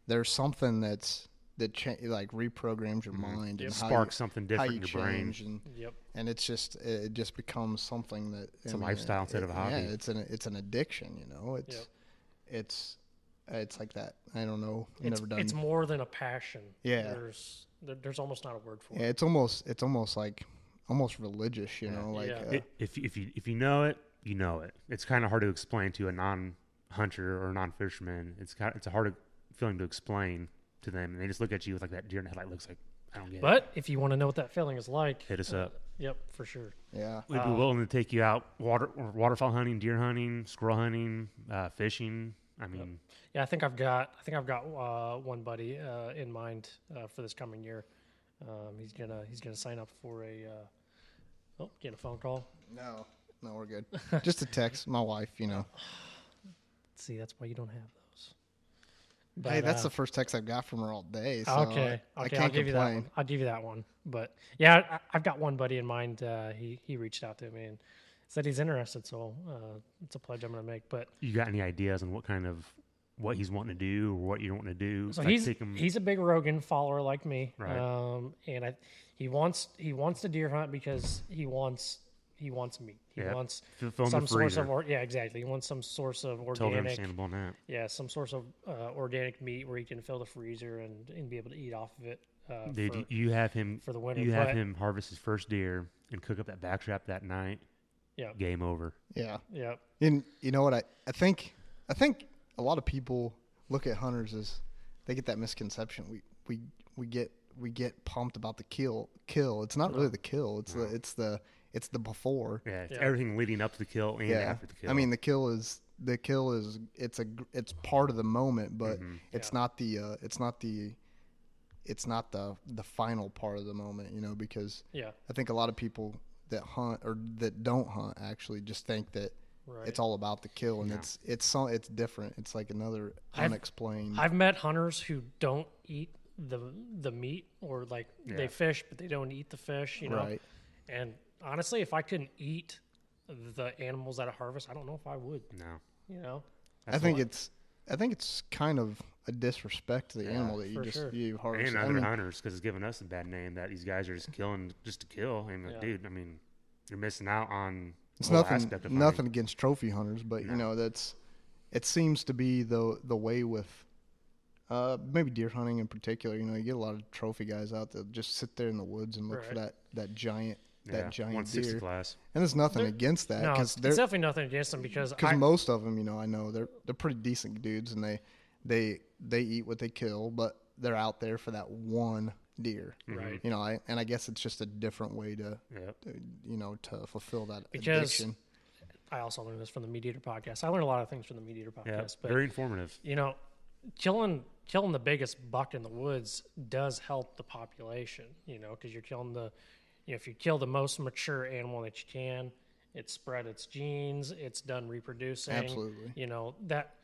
Speaker 3: there's something that reprograms your mind and
Speaker 2: sparks something different in your brain,
Speaker 3: and it just becomes something that
Speaker 2: it's a lifestyle instead of a hobby.
Speaker 3: Yeah, it's an addiction, you know. It's like that. I don't know.
Speaker 4: It's more than a passion.
Speaker 3: Yeah.
Speaker 4: There's almost not a word for it.
Speaker 3: Yeah, it's almost like religious, you know. Like
Speaker 2: if you know it, you know it. It's kind of hard to explain to a non-hunter or non-fisherman. It's a hard feeling to explain to them, and they just look at you with like that deer in the headlight looks like. I don't get it.
Speaker 4: But if you want to know what that feeling is like,
Speaker 2: hit us up.
Speaker 4: Yep, for sure.
Speaker 3: Yeah,
Speaker 2: we'd be willing to take you out waterfowl hunting, deer hunting, squirrel hunting, fishing. I mean,
Speaker 4: I think I've got one buddy in mind for this coming year. He's gonna sign up for getting a phone call.
Speaker 3: No. no, we're good. Just a text. My wife, you know.
Speaker 4: See, that's why you don't have those. But,
Speaker 3: Hey, that's the first text I've got from her all day. So
Speaker 4: okay.
Speaker 3: I can't
Speaker 4: I'll give you that
Speaker 3: complain.
Speaker 4: one. I'll give you that one. But yeah, I've got one buddy in mind. He reached out to me and said he's interested. So it's a pledge I'm going to make. But
Speaker 2: You got any ideas on what he's wanting to do or what you want to do?
Speaker 4: so
Speaker 2: Like,
Speaker 4: he's a big Rogan follower like me.
Speaker 2: Right.
Speaker 4: And he wants to deer hunt because he wants meat. He wants
Speaker 2: Fill
Speaker 4: some
Speaker 2: the
Speaker 4: source
Speaker 2: freezer.
Speaker 4: of exactly. He wants some source of
Speaker 2: Totally
Speaker 4: organic.
Speaker 2: understandable on that.
Speaker 4: Yeah, some source of organic meat where he can fill the freezer and be able to eat off of it.
Speaker 2: Dude, you have him
Speaker 4: for the winter,
Speaker 2: You have
Speaker 4: but-
Speaker 2: him harvest his first deer and cook up that backstrap that night.
Speaker 4: Yeah.
Speaker 2: Game over.
Speaker 3: Yeah.
Speaker 4: Yeah.
Speaker 3: And you know what? I think a lot of people look at hunters as they get that misconception. We get pumped about the kill. It's not really the kill. It's the before.
Speaker 2: Yeah, it's everything leading up to the kill and after the kill.
Speaker 3: I mean, the kill is it's part of the moment, but it's not the final part of the moment, you know, because I think a lot of people that hunt or that don't hunt actually just think that it's all about the kill, and it's different. It's like another unexplained.
Speaker 4: I've met hunters who don't eat the meat, or like they fish but they don't eat the fish, you know.
Speaker 3: Right.
Speaker 4: And honestly, if I couldn't eat the animals that I harvest, I don't know if I would.
Speaker 2: No.
Speaker 4: You know.
Speaker 3: I think it's kind of a disrespect to the animal that you harvest.
Speaker 2: And other hunters, because it's giving us a bad name that these guys are just killing just to kill. And dude, I mean, you're missing out on
Speaker 3: It's
Speaker 2: the whole
Speaker 3: nothing
Speaker 2: aspect of
Speaker 3: nothing
Speaker 2: hunting.
Speaker 3: against trophy hunters, but you know it seems to be the way with maybe deer hunting in particular. You know, you get a lot of trophy guys out that just sit there in the woods and look for that giant giant
Speaker 2: 160
Speaker 3: deer.
Speaker 2: class.
Speaker 3: And there's nothing against that
Speaker 4: No,
Speaker 3: because
Speaker 4: it's definitely nothing against them because
Speaker 3: most of them, you know, I know they're pretty decent dudes and they eat what they kill, but they're out there for that one deer,
Speaker 4: right?
Speaker 3: You know, I guess it's just a different way to fulfill that addiction.
Speaker 4: I also learned this from the Meat Eater podcast. I learned a lot of things from the Meat Eater podcast, but
Speaker 2: very informative.
Speaker 4: You know, killing the biggest buck in the woods does help the population. You know, because you're killing if you kill the most mature animal that you can, it's spread its genes, it's done reproducing.
Speaker 3: Absolutely.
Speaker 4: You know, that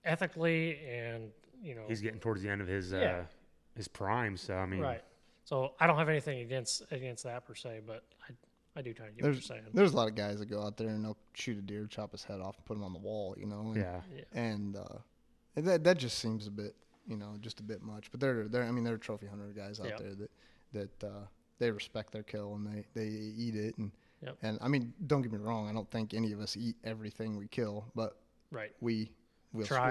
Speaker 4: ethically, and you know,
Speaker 2: he's getting towards the end of his prime. So I mean,
Speaker 4: right. So I don't have anything against that per se, but I do kind of get what you're saying.
Speaker 3: There's a lot of guys that go out there and they'll shoot a deer, chop his head off, and put him on the wall. You know. And that just seems a bit, you know, just a bit much. But they're trophy hunter guys out there that they respect their kill and they eat it and I mean, don't get me wrong, I don't think any of us eat everything we kill, but we'll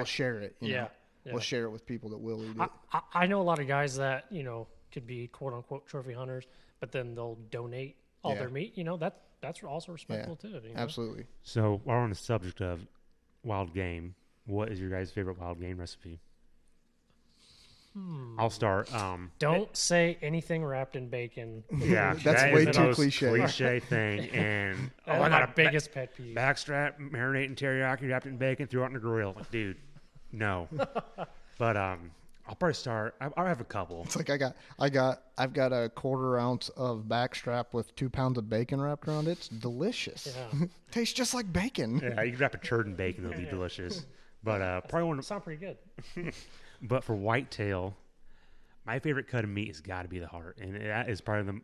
Speaker 3: share it. You know? We'll share it with people that will eat it.
Speaker 4: I know a lot of guys that, you know, could be quote unquote trophy hunters, but then they'll donate all their meat. You know, that's also respectful too. You know?
Speaker 3: Absolutely.
Speaker 2: So while we're on the subject of wild game, what is your guys' favorite wild game recipe? I'll start.
Speaker 4: Don't say anything wrapped in bacon.
Speaker 2: Yeah,
Speaker 3: that's way too
Speaker 2: cliche.
Speaker 3: cliche
Speaker 2: thing. And
Speaker 4: I got a biggest pet peeve.
Speaker 2: Backstrap, marinate in teriyaki, wrapped in bacon, threw it on the grill. Like, dude, no. But I'll probably start. I'll have a couple.
Speaker 3: It's like I've got a quarter ounce of backstrap with 2 pounds of bacon wrapped around it. It's delicious.
Speaker 4: Yeah.
Speaker 3: Tastes just like bacon.
Speaker 2: Yeah, you can wrap a turd in bacon; it'll be delicious. But probably one.
Speaker 4: Sound pretty good.
Speaker 2: But for whitetail, my favorite cut of meat has got to be the heart, and that is probably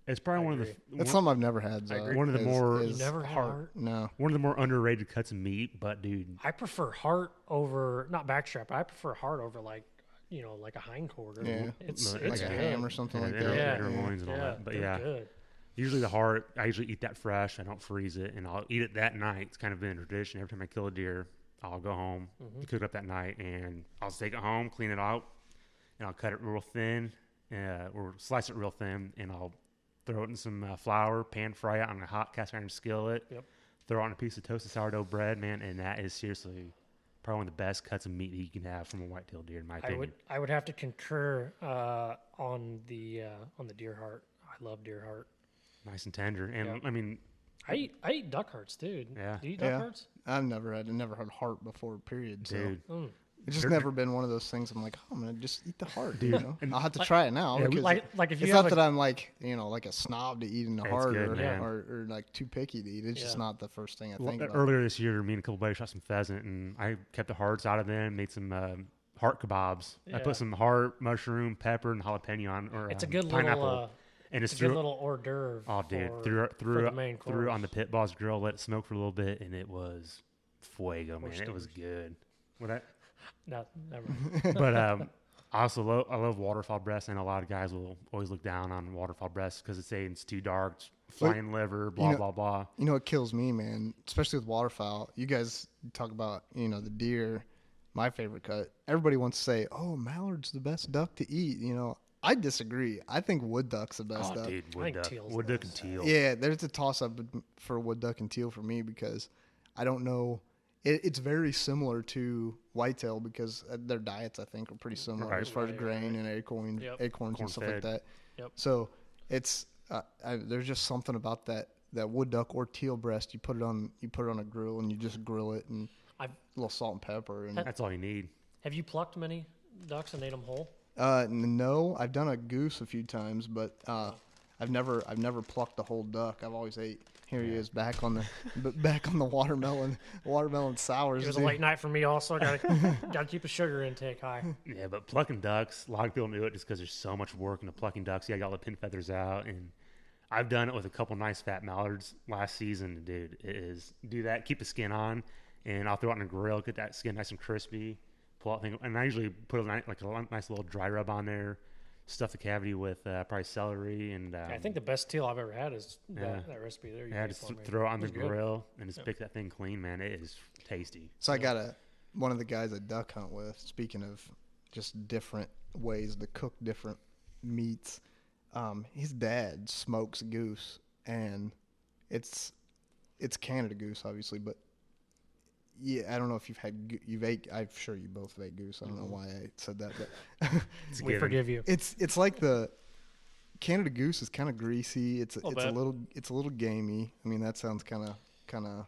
Speaker 2: it's probably one of the.
Speaker 3: That's something I've never had.
Speaker 2: One of the more.
Speaker 4: You never had heart?
Speaker 3: No.
Speaker 2: One of the more underrated cuts of meat, but dude,
Speaker 4: I prefer heart over not backstrap. I prefer heart over like a hind quarter.
Speaker 3: Yeah.
Speaker 4: It's
Speaker 3: like
Speaker 4: good.
Speaker 3: a ham or something like that.
Speaker 2: Loins and all that. But
Speaker 4: they're good.
Speaker 2: Usually the heart, I usually eat that fresh. I don't freeze it, and I'll eat it that night. It's kind of been a tradition. Every time I kill a deer, I'll go home, cook it up that night, and I'll take it home, clean it out, and I'll cut it real thin, or slice it real thin, and I'll throw it in some flour, pan fry it on a hot cast iron skillet, throw it on a piece of toasted sourdough bread, man, and that is seriously probably one of the best cuts of meat that you can have from a whitetail deer, in my opinion.
Speaker 4: I would have to concur on the deer heart. I love deer heart.
Speaker 2: Nice and tender, and I mean,
Speaker 4: I eat duck hearts too.
Speaker 2: Yeah.
Speaker 4: Do you eat duck hearts?
Speaker 3: I've never had heart before. Period. So.
Speaker 2: Dude,
Speaker 3: It's just never been one of those things. I'm like, oh, I'm gonna just eat the heart,
Speaker 2: Dude,
Speaker 3: you know.
Speaker 2: and
Speaker 3: I'll have to try it now
Speaker 2: yeah,
Speaker 3: because
Speaker 4: like if you
Speaker 3: it's
Speaker 4: have
Speaker 3: not that I'm like like a snob to eating the
Speaker 2: It's
Speaker 3: heart
Speaker 2: good, man.
Speaker 3: or like too picky to eat. It's just not the first thing I think about.
Speaker 2: Earlier this year, me and a couple buddies shot some pheasant, and I kept the hearts out of them. Made some heart kebabs. I put some heart, mushroom, pepper, and jalapeno on, or
Speaker 4: it's a good
Speaker 2: pineapple.
Speaker 4: little.
Speaker 2: And
Speaker 4: It's a good little hors d'oeuvre.
Speaker 2: Oh, dude!
Speaker 4: For
Speaker 2: Threw
Speaker 4: the main
Speaker 2: it on the
Speaker 4: course.
Speaker 2: pit boss grill, let it smoke for a little bit, and it was fuego, man. It was good.
Speaker 4: No, never.
Speaker 2: But I also I love waterfowl breasts, and a lot of guys will always look down on waterfowl breasts because they say it's too dark, it's flying liver, blah blah blah.
Speaker 3: You know what kills me, man, especially with waterfowl. You guys talk about the deer, my favorite cut. Everybody wants to say, "Oh, mallard's the best duck to eat." I disagree. I think wood duck's the best duck.
Speaker 2: Dude,
Speaker 4: I think teal's
Speaker 2: wood
Speaker 4: the
Speaker 2: duck and teal.
Speaker 3: Yeah, there's a toss up for wood duck and teal for me because I don't know. It's very similar to whitetail because their diets, I think, are pretty similar as far as grain and acorns and stuff like that.
Speaker 4: Yep.
Speaker 3: So it's there's just something about that wood duck or teal breast. You put it on a grill and you just grill it and a little salt and pepper. And
Speaker 2: That's all you need.
Speaker 4: Have you plucked many ducks and ate them whole?
Speaker 3: no, I've done a goose a few times, but I've never plucked the whole duck. I've always ate. Here he is back on the watermelon sours.
Speaker 4: It was a late night for me. Also, gotta keep the sugar intake high.
Speaker 2: Yeah, but plucking ducks, a lot of people do it just because there's so much work into plucking ducks. You got all the pin feathers out, and I've done it with a couple nice fat mallards last season. Dude, do that, keep the skin on, and I'll throw it on a grill, get that skin nice and crispy. Pull out thing, and I usually put a nice little dry rub on there. Stuff the cavity with probably celery and.
Speaker 4: I think the best teal I've ever had is that recipe there.
Speaker 2: Yeah, just throw it on the grill and just pick that thing clean, man. It is tasty.
Speaker 3: So I got one of the guys I duck hunt with. Speaking of just different ways to cook different meats, his dad smokes goose, and it's Canada goose, obviously, but. Yeah, I don't know if you've ate. I'm sure you both have ate goose. I don't know why I said that, but
Speaker 4: we forgive you.
Speaker 3: It's like the Canada goose is kind of greasy. It's a little gamey. I mean, that sounds kind of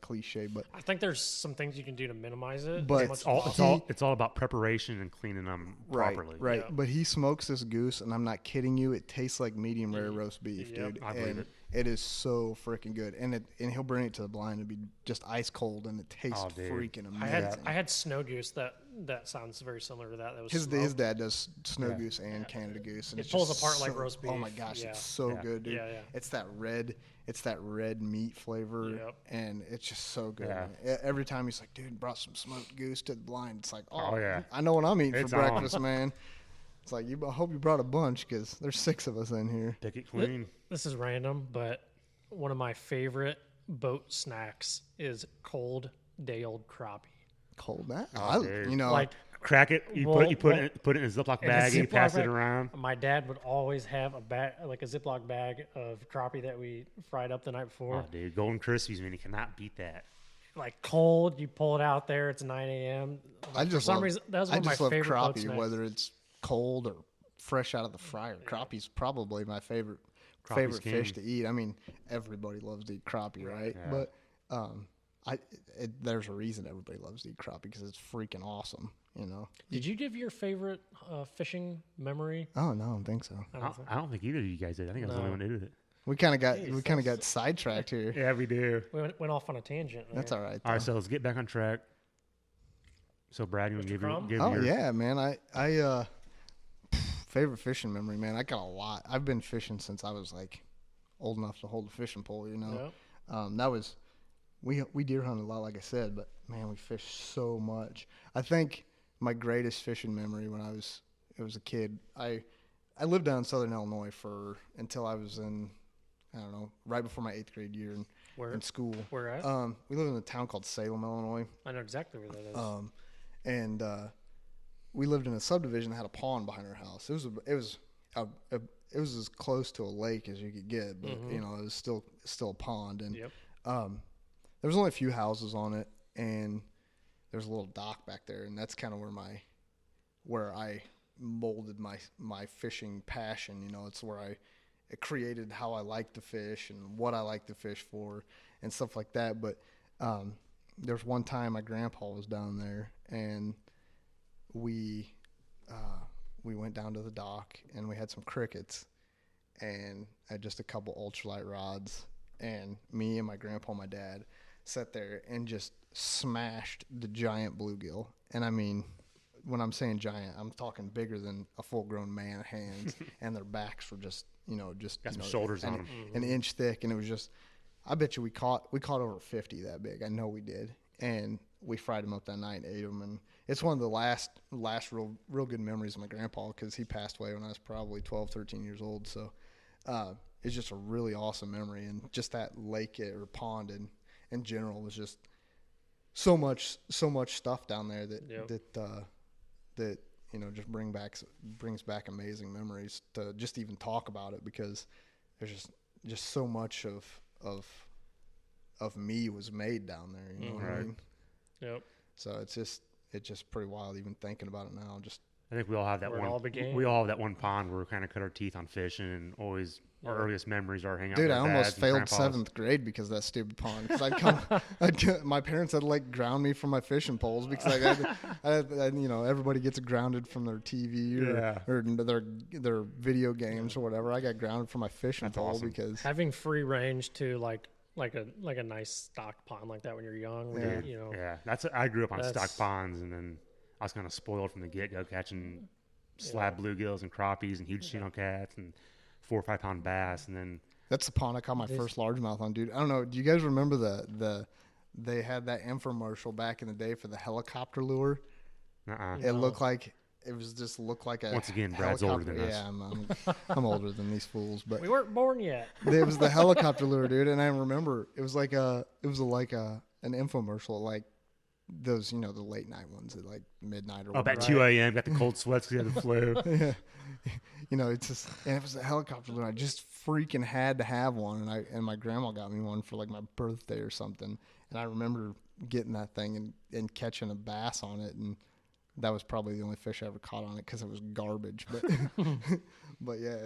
Speaker 3: cliche, but
Speaker 4: I think there's some things you can do to minimize it.
Speaker 3: But
Speaker 2: it's all about preparation and cleaning them properly.
Speaker 3: Right.
Speaker 4: Yeah.
Speaker 3: But he smokes this goose, and I'm not kidding you. It tastes like medium rare roast beef, dude.
Speaker 2: I believe it.
Speaker 3: It is so freaking good, and he'll bring it to the blind and be just ice cold, and it tastes freaking amazing.
Speaker 4: I had snow goose that sounds very similar to that. That was
Speaker 3: his dad does snow goose and Canada goose, and
Speaker 4: it pulls apart like roast beef.
Speaker 3: Oh my gosh, it's so good, dude.
Speaker 4: Yeah.
Speaker 3: It's that red meat flavor, and it's just so good.
Speaker 2: Yeah.
Speaker 3: Every time he's like, dude, brought some smoked goose to the blind. It's like,
Speaker 2: oh yeah,
Speaker 3: I know what I'm eating
Speaker 2: It's
Speaker 3: for breakfast, man. It's like, I hope you brought a bunch because there's 6 of us in here.
Speaker 2: pick it clean.
Speaker 4: This is random, but one of my favorite boat snacks is cold day-old crappie.
Speaker 3: Cold that?
Speaker 2: Dude.
Speaker 4: Like
Speaker 2: Crack it. You put it in a Ziploc bag and you pass it around.
Speaker 4: My dad would always have a bag, like a Ziploc bag of crappie that we fried up the night before.
Speaker 2: Oh, dude, Golden Crispies, man, you cannot beat that.
Speaker 4: Like cold, you pull it out there. It's 9 a.m. Like, for some reason, that was one of my favorite boat
Speaker 3: crappie,
Speaker 4: snacks.
Speaker 3: whether it's cold or fresh out of the fryer. Crappie's probably my favorite fish to eat. I mean, everybody loves to eat crappie, right?
Speaker 2: Yeah.
Speaker 3: But there's a reason everybody loves to eat crappie because it's freaking awesome.
Speaker 4: Did you give your favorite fishing memory?
Speaker 3: Oh no, I don't think so.
Speaker 2: I don't think either of you guys did. I think I was the only one who did it.
Speaker 3: We kind of got sidetracked here.
Speaker 2: Yeah, we do.
Speaker 4: We went off on a tangent.
Speaker 3: That's all right.
Speaker 2: All right, so let's get back on track. So, Brad, you want to
Speaker 4: Crum?
Speaker 2: give
Speaker 3: Oh
Speaker 2: your...
Speaker 3: yeah, man. I favorite fishing memory, man. I got a lot. I've been fishing since I was like old enough to hold a fishing pole. That was we deer hunted a lot, like I said, but man, we fished so much. I think my greatest fishing memory when I was a kid. I lived down in Southern Illinois until I was in, I don't know, right before my 8th grade year in school.
Speaker 4: Where at?
Speaker 3: We lived in a town called Salem, Illinois.
Speaker 4: I know exactly where that is.
Speaker 3: And we lived in a subdivision that had a pond behind our house. It was as close to a lake as you could get, but it was still a pond. And there was only a few houses on it, and there's a little dock back there, and that's kind of where I molded my fishing passion. It's where it created how I like to fish and what I like to fish for and stuff like that. But there was one time my grandpa was down there, and we went down to the dock and we had some crickets and I had just a couple ultralight rods, and me and my grandpa and my dad sat there and just smashed the giant bluegill. And I mean, when I'm saying giant, I'm talking bigger than a full-grown man hands, and their backs were just,
Speaker 2: got some shoulders on them,
Speaker 3: an inch thick, and it was just, I bet you we caught over 50 that big. I know we did, and we fried them up that night and ate them. And it's one of the last real good memories of my grandpa, because he passed away when I was probably 12, 13 years old. So it's just a really awesome memory, and just that lake or pond in general was just so much stuff down there that just brings back amazing memories to just even talk about it, because there's just so much of me was made down there. You know what I mean?
Speaker 4: Yep.
Speaker 3: So it's just pretty wild even thinking about it now. Just
Speaker 2: I think we all have that
Speaker 4: Where it all began.
Speaker 2: we all have that one pond where we kind of cut our teeth on fishing, and always our earliest memories are hanging out
Speaker 3: dude,
Speaker 2: with
Speaker 3: I
Speaker 2: our
Speaker 3: almost
Speaker 2: dads and
Speaker 3: failed
Speaker 2: grandpas.
Speaker 3: 7th grade because of that stupid pond. Because my parents had to like ground me from my fishing poles, because everybody gets grounded from their TV or their video games or whatever. I got grounded from my fishing pole
Speaker 2: awesome.
Speaker 3: because
Speaker 4: Having free range to like a nice stock pond like that when you're young.
Speaker 2: Yeah, I grew up on stock ponds, and then I was kind of spoiled from the get-go, catching slab bluegills and crappies and huge chino cats and 4 or 5 pound bass, and then
Speaker 3: that's the pond I caught my first largemouth on, dude. I don't know. Do you guys remember they had that infomercial back in the day for the helicopter lure? It looked like a
Speaker 2: once again, Brad's older than us.
Speaker 3: Yeah, I'm older than these fools, but
Speaker 4: We weren't born yet.
Speaker 3: it was the helicopter lure, dude. And I remember it was like an infomercial, like those, the late night ones at like midnight or whatever.
Speaker 2: About 2 a.m., got the cold sweats because you had the flu.
Speaker 3: Yeah. It's just, and it was a helicopter lure. I just freaking had to have one, and my grandma got me one for like my birthday or something. And I remember getting that thing and catching a bass on it, and that was probably the only fish I ever caught on it because it was garbage. But but yeah,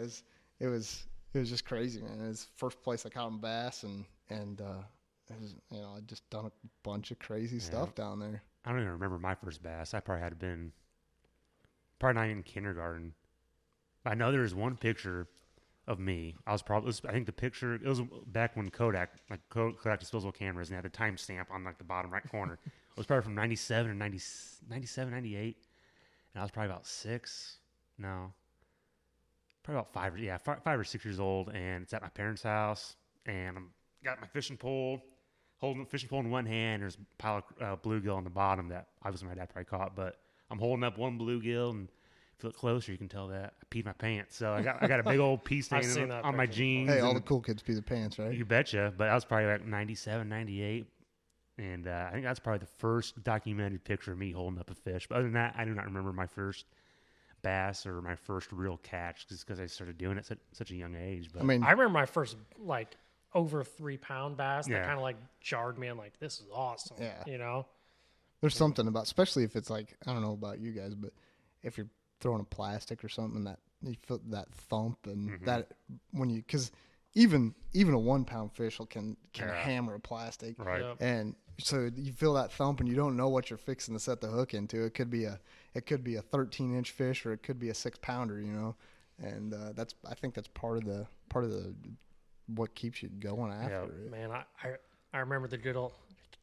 Speaker 3: it was just crazy, man. It was the first place I caught bass, and I'd just done a bunch of crazy stuff down there.
Speaker 2: I don't even remember my first bass. I probably had been not even in kindergarten. I know there was one picture of me. I think the picture, it was back when Kodak disposable cameras, and had the timestamp on like the bottom right corner. It was probably from 97 or 97, 98. And I was probably about 5 or 6 years old. And it's at my parents' house. And I'm got my fishing pole, holding the fishing pole in one hand. There's a pile of bluegill on the bottom that obviously my dad probably caught. But I'm holding up one bluegill, and if you look closer, you can tell that I peed my pants. So I got a big old pee stain on my jeans.
Speaker 3: Hey, all the cool kids pee their pants, right?
Speaker 2: You betcha. But I was probably like 97, 98. And I think that's probably the first documented picture of me holding up a fish. But other than that, I do not remember my first bass or my first real catch, just because I started doing it at such a young age. But
Speaker 4: I remember my first like over 3 pound bass that kind of like jarred me. I'm like, this is awesome.
Speaker 3: Yeah. There's something about, especially if it's like, I don't know about you guys, but if you're throwing a plastic or something, that you feel that thump, and that when you, because even a 1 pound fish can hammer a plastic,
Speaker 2: right?
Speaker 4: Yep.
Speaker 3: And so you feel that thump, and you don't know what you're fixing to set the hook into. It could be a 13-inch fish, or it could be a 6 pounder, and I think that's part of the what keeps you going after it.
Speaker 4: Man, I remember the good old.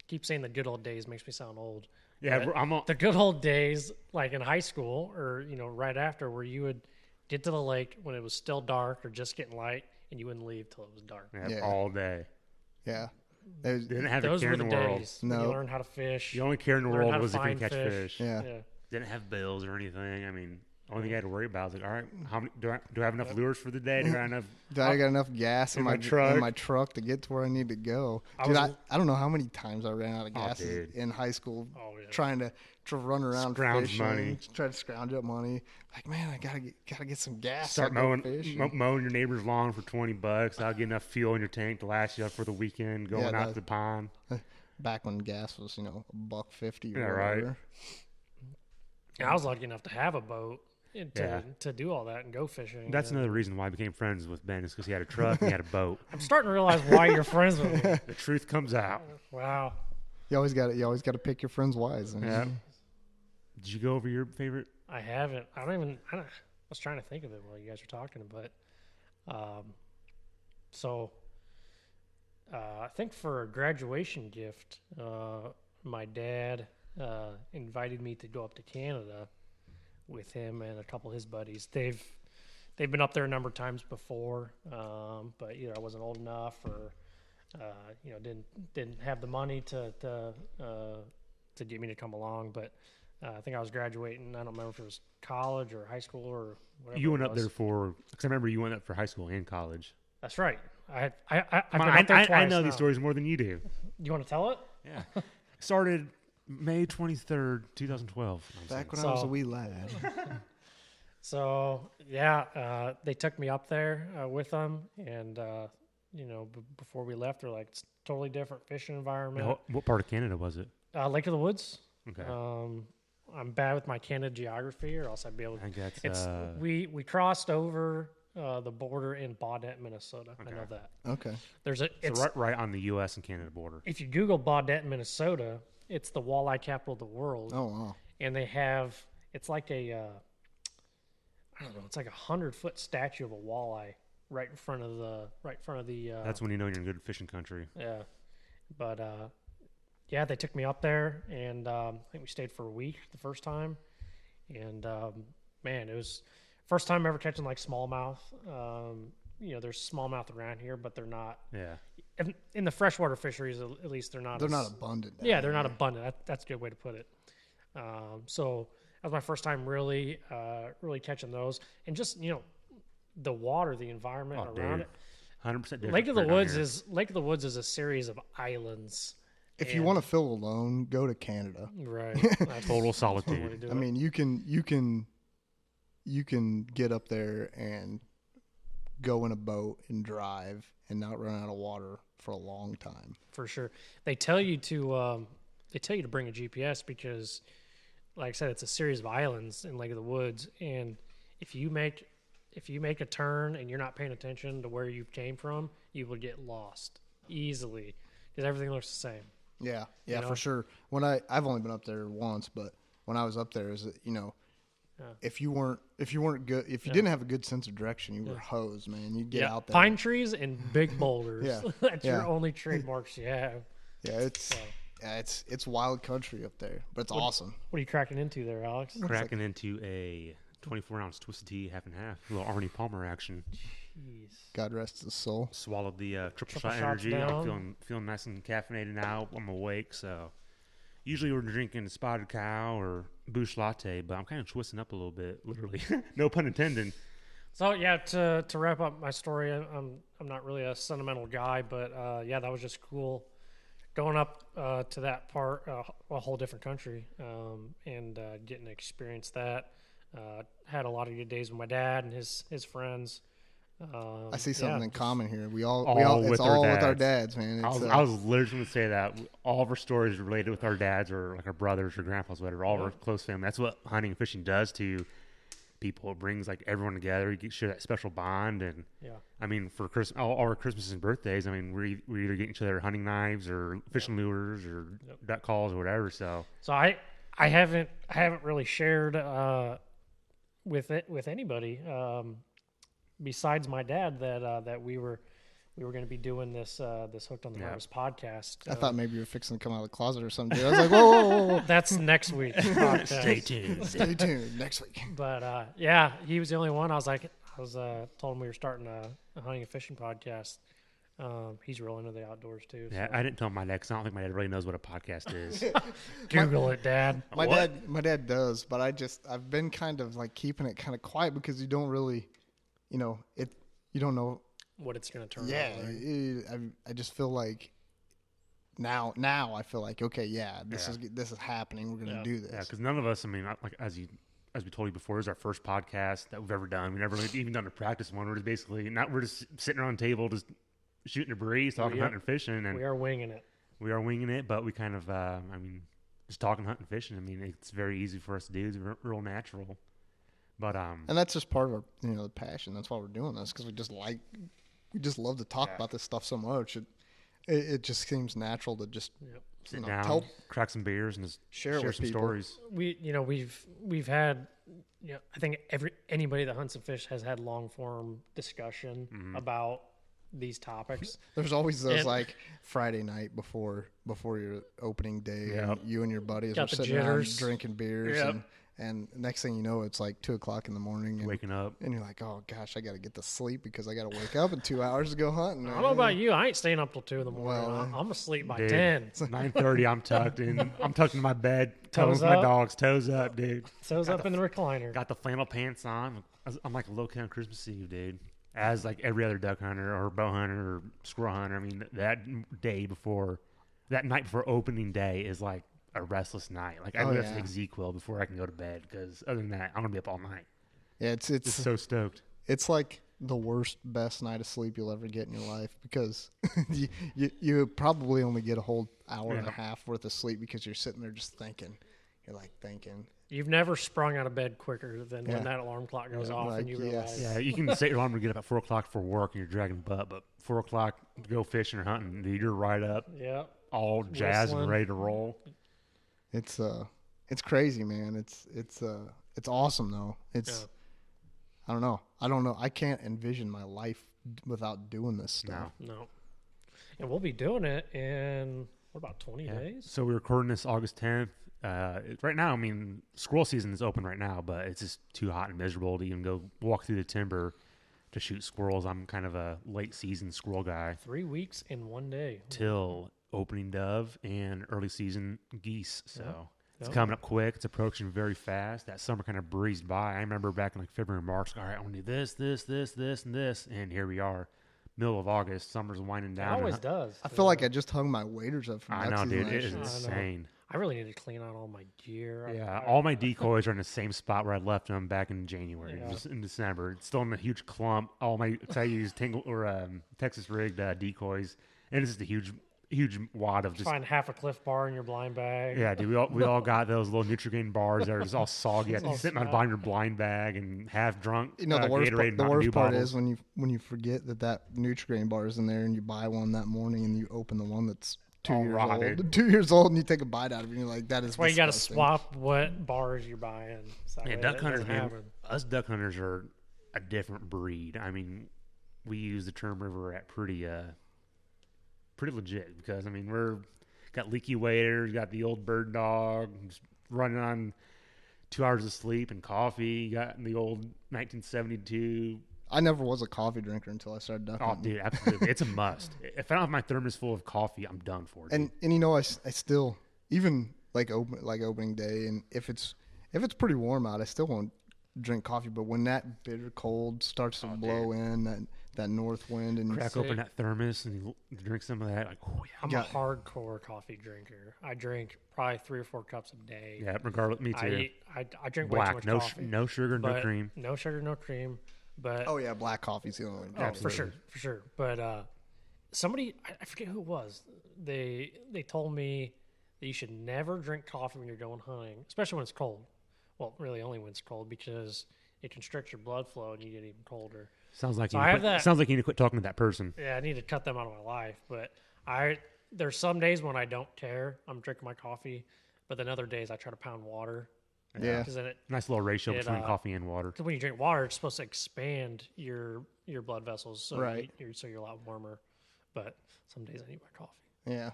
Speaker 4: Keep saying the good old days makes me sound old.
Speaker 2: Yeah,
Speaker 4: the good old days, like in high school or right after, where you would get to the lake when it was still dark or just getting light, and you wouldn't leave till it was dark.
Speaker 2: All day.
Speaker 3: Yeah,
Speaker 2: Didn't have
Speaker 4: those
Speaker 2: a care
Speaker 4: were
Speaker 2: in
Speaker 4: the
Speaker 2: the world.
Speaker 4: days. No, you learn how to fish.
Speaker 2: The only care in the
Speaker 4: learn
Speaker 2: world
Speaker 4: how to
Speaker 2: was if you
Speaker 4: find
Speaker 2: catch fish.
Speaker 3: Yeah.
Speaker 2: Didn't have bills or anything. I mean, the only thing I had to worry about was like, all right, how many, do I have enough lures for the day? Do I have enough?
Speaker 3: Do I got enough gas in my truck to get to where I need to go? Dude, I don't know how many times I ran out of gas in high school trying to run around fishing,
Speaker 2: money,
Speaker 3: try to scrounge up money. Like, man, I gotta get some gas.
Speaker 2: Start mowing your neighbor's lawn for $20. I'll get enough fuel in your tank to last you up for the weekend going out to the pond.
Speaker 3: Back when gas was $1.50 or
Speaker 2: whatever.
Speaker 3: Right.
Speaker 4: I was lucky enough to have a boat to do all that and go fishing.
Speaker 2: That's another reason why I became friends with Ben, is because he had a truck and he had a boat.
Speaker 4: I'm starting to realize why you're friends with me.
Speaker 2: The truth comes out.
Speaker 4: Wow.
Speaker 3: You always got to pick your friends wise.
Speaker 2: Yeah. Did you go over your favorite?
Speaker 4: I haven't. I was trying to think of it while you guys were talking, but I think for a graduation gift, my dad invited me to go up to Canada with him and a couple of his buddies. They've been up there a number of times before, but either I wasn't old enough or didn't have the money to get me to come along. But I think I was graduating. I don't remember if it was college or high school or whatever.
Speaker 2: You went up there because I remember you went up for high school and college.
Speaker 4: That's right. I've been up there twice
Speaker 2: I know
Speaker 4: now.
Speaker 2: these stories more than you do.
Speaker 4: You want to tell it?
Speaker 2: Yeah. Started May 23rd, 2012.
Speaker 3: Back when I was a wee lad.
Speaker 4: So, yeah, they took me up there with them. And, before we left, they're like, it's a totally different fishing environment.
Speaker 2: Now, what part of Canada was it?
Speaker 4: Lake of the Woods.
Speaker 2: Okay.
Speaker 4: I'm bad with my Canada geography, or else I'd be able to.
Speaker 2: I think that's,
Speaker 4: we crossed over the border in Baudette, Minnesota. Okay. I know that.
Speaker 3: Okay.
Speaker 2: So right on the U.S. and Canada border.
Speaker 4: If you Google Baudette, Minnesota, it's the walleye capital of the world.
Speaker 3: Oh, wow.
Speaker 4: And it's like I don't know, it's like 100-foot statue of a walleye right in front of the.
Speaker 2: That's when you know you're in good fishing country.
Speaker 4: Yeah, but yeah, they took me up there, and I think we stayed for a week the first time, and man, it was first time ever catching like smallmouth. There's smallmouth around here, but they're not.
Speaker 2: Yeah.
Speaker 4: In the freshwater fisheries, at least they're not.
Speaker 3: They're not abundant.
Speaker 4: Yeah, they're not abundant. That's a good way to put it. So that was my first time really catching those, and just the water, the environment around it.
Speaker 2: 100% different.
Speaker 4: Lake of the Woods is a series of islands.
Speaker 3: If you want to feel alone, go to Canada.
Speaker 4: Right.
Speaker 2: Total solitude.
Speaker 3: I mean, you can get up there and go in a boat and drive and not run out of water for a long time.
Speaker 4: For sure. They tell you to bring a GPS because, like I said, it's a series of islands in Lake of the Woods, and if you make a turn and you're not paying attention to where you came from, you will get lost easily because everything looks the same.
Speaker 3: Yeah, for sure. When I've only been up there once, but when I was up there, if you didn't have a good sense of direction, you were hosed, man. You'd get out there.
Speaker 4: Pine trees and big boulders.
Speaker 3: Yeah.
Speaker 4: That's your only trademarks you have.
Speaker 3: Yeah, it's wild country up there, but it's awesome.
Speaker 4: What are you cracking into there, Alex?
Speaker 2: Cracking into a 24-ounce Twisted Tea, half and half. A little Arnie Palmer action.
Speaker 4: Jeez.
Speaker 3: God rest his soul.
Speaker 2: Swallowed the triple shot energy.
Speaker 4: Down.
Speaker 2: I'm feeling nice and caffeinated now. I'm awake, so usually we're drinking Spotted Cow or Bush Latte, but I'm kind of twisting up a little bit, literally. No pun intended.
Speaker 4: So yeah, to wrap up my story, I'm not really a sentimental guy, but that was just cool. Going up to that part, a whole different country, and getting to experience that. Had a lot of good days with my dad and his friends.
Speaker 3: I see something in common here. It's all
Speaker 2: with
Speaker 3: our dads, man.
Speaker 2: I was literally going to say that. All of our stories are related with our dads or like our brothers or grandpas, whatever. All of our close family. That's what hunting and fishing does to people. It brings like everyone together. You share that special bond, and I mean, for all our Christmases and birthdays, I mean, we're either getting each other hunting knives or fishing lures or duck calls or whatever. So I
Speaker 4: haven't really shared with anybody besides my dad that we were going to be doing this Hooked on the Harvest podcast.
Speaker 3: I thought maybe you were fixing to come out of the closet or something. Dude. I was like, whoa.
Speaker 4: That's next week. Stay
Speaker 3: tuned next week.
Speaker 4: But he was the only one. I told him we were starting a hunting and fishing podcast. He's real into the outdoors too.
Speaker 2: Yeah,
Speaker 4: so.
Speaker 2: I didn't tell my dad because I don't think my dad really knows what a podcast is.
Speaker 4: Google it, Dad.
Speaker 3: My dad does, but I've been kind of like keeping it kind of quiet because you don't really, you don't know
Speaker 4: what it's going to turn out.
Speaker 3: Yeah, I just feel like now I feel like this is happening. We're going to do this.
Speaker 2: Yeah, because none of us. I mean, like as we told you before, is our first podcast that we've ever done. We've never even done a practice one. We're just sitting around the table, just shooting a breeze, talking hunting and fishing, and
Speaker 4: we are winging it.
Speaker 2: We are winging it, but we kind of, just talking hunting and fishing. I mean, it's very easy for us to do. It's real natural. But
Speaker 3: and that's just part of our, the passion. That's why we're doing this, because we just love to talk about this stuff so much. It just seems natural to just
Speaker 2: sit down, crack some beers, and just
Speaker 3: share
Speaker 2: some
Speaker 3: with people.
Speaker 2: stories.
Speaker 4: We've had, I think anybody that hunts and fish has had long form discussion about these topics.
Speaker 3: There's always those like Friday night before your opening day, and you and your buddies are sitting around drinking beers, and next thing you know, it's like 2:00 in the morning, and
Speaker 2: waking up,
Speaker 3: and you're like, oh gosh, I got to get to sleep because I got to wake up in 2 hours to go hunting.
Speaker 4: I don't know about you, I ain't staying up till 2 in the morning.
Speaker 3: Well,
Speaker 4: I'm asleep by
Speaker 2: dude,
Speaker 4: 10.
Speaker 2: 9:30. I'm tucked in. I'm tucked in my bed,
Speaker 4: Toes
Speaker 2: with my
Speaker 4: up.
Speaker 2: dogs, toes up, dude.
Speaker 4: Toes up in the recliner.
Speaker 2: Got the flannel pants on. I'm like a little kid on Christmas Eve, dude. As like every other duck hunter or bow hunter or squirrel hunter. I mean, that night before opening day is like a restless night. Like I have to take ZQL before I can go to bed, because other than that, I'm gonna be up all night.
Speaker 3: Yeah, it's
Speaker 2: just so stoked.
Speaker 3: It's like the best night of sleep you'll ever get in your life, because you probably only get a whole hour and a half worth of sleep because you're sitting there just thinking. You're like thinking.
Speaker 4: You've never sprung out of bed quicker than when that alarm clock goes off and you realize.
Speaker 2: Yeah, you can set your alarm to get up at 4:00 for work and you're dragging butt, but 4:00 to go fishing or hunting, dude, you're right up.
Speaker 4: Yeah.
Speaker 2: All jazzed and ready to roll.
Speaker 3: It's crazy, man. It's awesome though. I don't know. I can't envision my life without doing this stuff.
Speaker 4: No. And we'll be doing it in what, about 20 days?
Speaker 2: So we're recording this August 10th. Right now, I mean, squirrel season is open right now, but it's just too hot and miserable to even go walk through the timber to shoot squirrels. I'm kind of a late season squirrel guy.
Speaker 4: 3 weeks in 1 day.
Speaker 2: Till opening dove and early season geese. So it's coming up quick. It's approaching very fast. That summer kind of breezed by. I remember back in like February, March, all right, I want to do this, and this. And here we are. Middle of August, summer's winding down.
Speaker 4: It always does.
Speaker 3: I feel like I just hung my waders up from
Speaker 2: I know, dude. It is insane.
Speaker 4: I really need to clean out all my gear.
Speaker 2: Yeah, all my decoys are in the same spot where I left them back in January, just in December. It's still in a huge clump. I use Texas rigged decoys, and it's just a huge wad of just.
Speaker 4: Find half a Cliff Bar in your blind bag.
Speaker 2: Yeah, dude. We all got those little Nutrigrain bars that are just all soggy. You have to sit behind your blind bag and half drunk.
Speaker 3: You know, the worst part is when you forget that Nutrigrain bar is in there, and you buy one that morning, and you open the one that's 2 years old. 2 years old, and you take a bite out of it, and you're like, that is.
Speaker 4: That's why you got to swap what bars you're buying. So
Speaker 2: duck hunters, man. Us duck hunters are a different breed. I mean, we use the term river rat pretty legit, because I mean we're got leaky waders, got the old bird dog just running on 2 hours of sleep and coffee. Got the old 1972.
Speaker 3: I never was a coffee drinker until I started duck hunting.
Speaker 2: Oh, dude, absolutely, it's a must. If I don't have my thermos full of coffee, I'm done for it.
Speaker 3: And you know, I still, even like opening day, and if it's pretty warm out, I still won't drink coffee. But when that bitter cold starts to blow in, that north wind, and
Speaker 2: crack open that thermos and you drink some of that, like, oh yeah.
Speaker 4: I'm a hardcore coffee drinker. I drink probably 3 or 4 cups a day.
Speaker 2: Yeah, regardless, me too.
Speaker 4: I drink
Speaker 2: black,
Speaker 4: way too much coffee.
Speaker 2: No sugar, no cream.
Speaker 4: No sugar, no cream. But
Speaker 3: oh yeah, black coffee's the only one.
Speaker 4: Oh, for sure. But somebody, I forget who it was. They told me that you should never drink coffee when you're going hunting, especially when it's cold. Well, really only when it's cold, because it constricts your blood flow and you get even colder.
Speaker 2: Sounds like sounds like you need to quit talking to that person.
Speaker 4: Yeah, I need to cut them out of my life. But there's some days when I don't care. I'm drinking my coffee, but then other days I try to pound water.
Speaker 3: Yeah,
Speaker 2: nice little ratio between coffee and water.
Speaker 4: Because when you drink water, it's supposed to expand your blood vessels, so so you're a lot warmer. But some days I need my coffee.
Speaker 3: Yeah,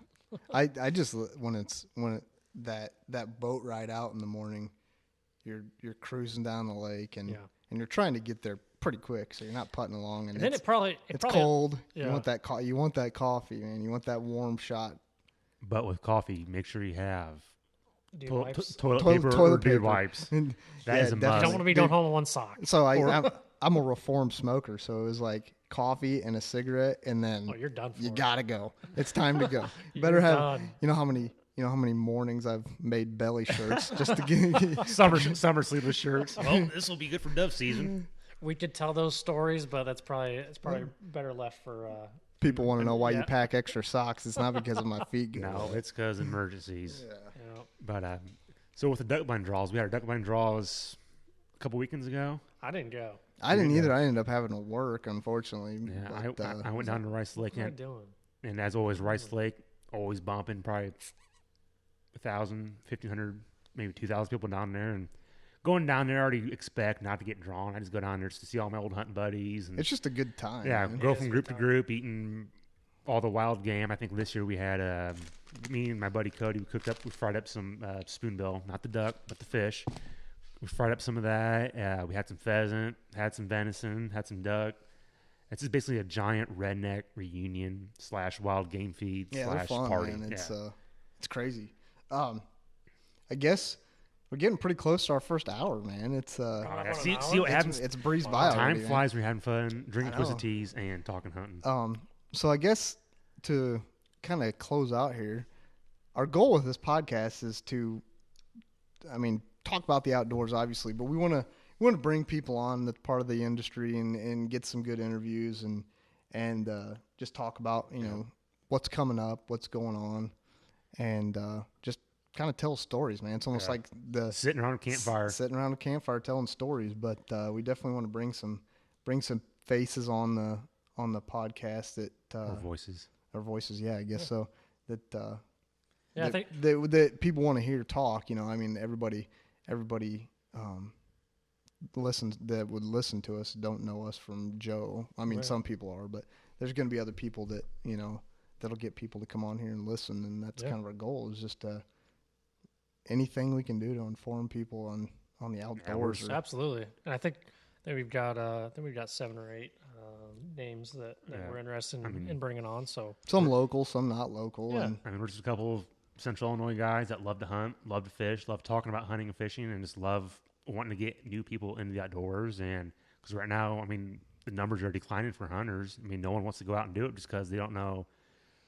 Speaker 3: I just that boat ride out in the morning, you're cruising down the lake and you're trying to get there pretty quick, so you're not putting along. And
Speaker 4: then it's
Speaker 3: cold. Yeah. You want that coffee, man. You want that warm shot.
Speaker 2: But with coffee, make sure you have toilet
Speaker 3: paper.
Speaker 2: Dude wipes. That is a must.
Speaker 4: You don't want to be going home with one sock.
Speaker 3: So I'm a reformed smoker, so it was like coffee and a cigarette, and then
Speaker 4: you're done.
Speaker 3: You gotta go. It's time to go. You better have done. You know how many mornings I've made belly shirts just to get
Speaker 2: summer sleeveless shirts. Well, this will be good for dove season.
Speaker 4: We could tell those stories, but it's probably better left for.
Speaker 3: People want to know why you pack extra socks. It's not because of my feet.
Speaker 2: No, it's because of emergencies. Yeah. But so with the duck blind draws, we had our duck blind draws a couple weekends ago.
Speaker 4: I didn't go.
Speaker 3: I didn't either. I ended up having to work, unfortunately.
Speaker 2: Yeah, but, I went down to Rice Lake.
Speaker 4: What am I doing?
Speaker 2: And as always, Rice Lake always bumping, probably 1,000, 1,500, maybe 2,000 people down there, and going down there, I already expect not to get drawn. I just go down there just to see all my old hunting buddies. And
Speaker 3: It's just a good time.
Speaker 2: yeah,
Speaker 3: man.
Speaker 2: go from group to group, eating all the wild game. I think this year we had me and my buddy Cody. We fried up some spoonbill, not the duck, but the fish. We fried up some of that. We had some pheasant, had some venison, had some duck. It's just basically a giant redneck reunion / wild game feed
Speaker 3: Yeah, they're
Speaker 2: /
Speaker 3: fun,
Speaker 2: party.
Speaker 3: man. It's crazy. I guess we're getting pretty close to our first hour, man. It's
Speaker 4: about
Speaker 2: see,
Speaker 4: an
Speaker 2: see
Speaker 4: hour?
Speaker 2: what happens.
Speaker 3: it's breezed by
Speaker 2: Time
Speaker 3: already, man.
Speaker 2: flies when you're having fun, drinking
Speaker 3: I know.
Speaker 2: twisted teas, and talking hunting.
Speaker 3: So I guess to kind of close out here, our goal with this podcast is to, talk about the outdoors, obviously, but we want to bring people on that's part of the industry and get some good interviews and just talk about what's coming up, what's going on, and just kind of tell stories, man. It's almost like
Speaker 2: Sitting around a campfire.
Speaker 3: sitting around a campfire telling stories, but we definitely want to bring some faces on the podcast that
Speaker 2: Or voices.
Speaker 3: our voices, yeah, I guess so. That
Speaker 4: Yeah, I
Speaker 3: that,
Speaker 4: think
Speaker 3: that people want to hear talk. Everybody listens that would listen to us don't know us from Joe.
Speaker 4: Right.
Speaker 3: Some people are, but there's going to be other people that that'll get people to come on here and listen, and that's kind of our goal is just anything we can do to inform people on the outdoors.
Speaker 4: absolutely. And I think we've got 7 or 8 names that we're interested in bringing on. So
Speaker 3: Some local, some not local.
Speaker 4: Yeah.
Speaker 3: And
Speaker 2: We're just a couple of Central Illinois guys that love to hunt, love to fish, love talking about hunting and fishing, and just love wanting to get new people into the outdoors. And because right now, the numbers are declining for hunters. No one wants to go out and do it just because they don't know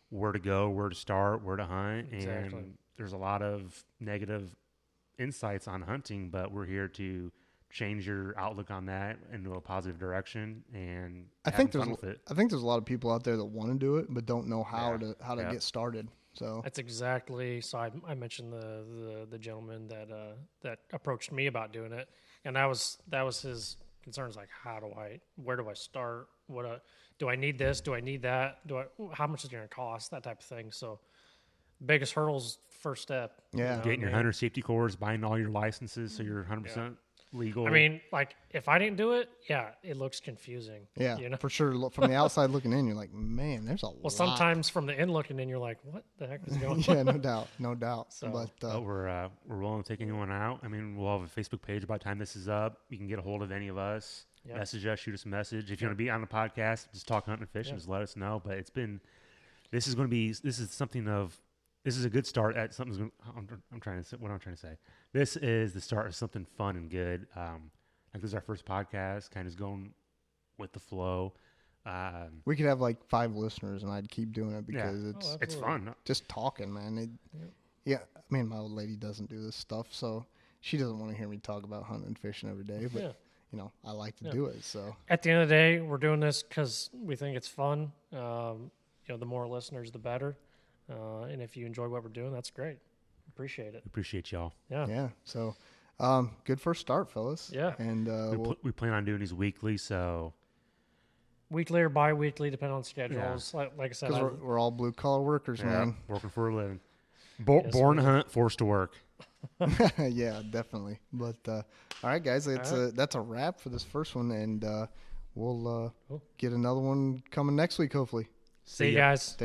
Speaker 2: where to go, where to start, where to hunt.
Speaker 4: Exactly.
Speaker 2: And there's a lot of negative insights on hunting, but we're here to change your outlook on that into a positive direction. And
Speaker 3: I think
Speaker 2: fun with it.
Speaker 3: there's a lot of people out there that want to do it but don't know how to get started. So
Speaker 4: that's exactly. So I mentioned the gentleman that approached me about doing it, and that was his concerns. Like, where do I start? Do I need this? Do I need that? How much is it going to cost? That type of thing. So biggest hurdles, first step.
Speaker 3: Yeah.
Speaker 2: Getting your hunter safety cords, buying all your licenses so you're 100% legal.
Speaker 4: Like if I didn't do it, it looks confusing.
Speaker 3: yeah, for sure. From the outside looking in, you're like, man, there's a lot.
Speaker 4: Well, sometimes from the in looking in, you're like, what the heck is going on?
Speaker 3: Yeah, no doubt.
Speaker 4: So-
Speaker 3: but
Speaker 2: we're willing to take anyone out. We'll have a Facebook page by the time this is up. You can get a hold of any of us.
Speaker 4: Yep.
Speaker 2: Message us, shoot us a message. If you want to be on the podcast, just talk hunting and fishing, just let us know. But this is a good start at something. I'm trying to say what I'm trying to say. This is the start of something fun and good. This is our first podcast, kind of going with the flow.
Speaker 3: we could have like 5 listeners, and I'd keep doing it because it's
Speaker 2: It's fun.
Speaker 3: just talking, man. My old lady doesn't do this stuff, so she doesn't want to hear me talk about hunting and fishing every day. But I like to do it. So
Speaker 4: At the end of the day, we're doing this because we think it's fun. The more listeners, the better. And if you enjoy what we're doing, that's great. Appreciate it.
Speaker 2: Appreciate y'all.
Speaker 3: yeah. So good first start, fellas.
Speaker 4: Yeah.
Speaker 3: And
Speaker 2: We plan on doing these weekly, so
Speaker 4: Weekly or bi-weekly, depending on schedules. Like I said,
Speaker 3: because we're all blue collar workers, man.
Speaker 2: working for a living. Born to hunt, forced to work.
Speaker 3: Yeah, definitely. But all right, guys, that's a wrap for this first one, and we'll get another one coming next week, hopefully.
Speaker 4: see you guys.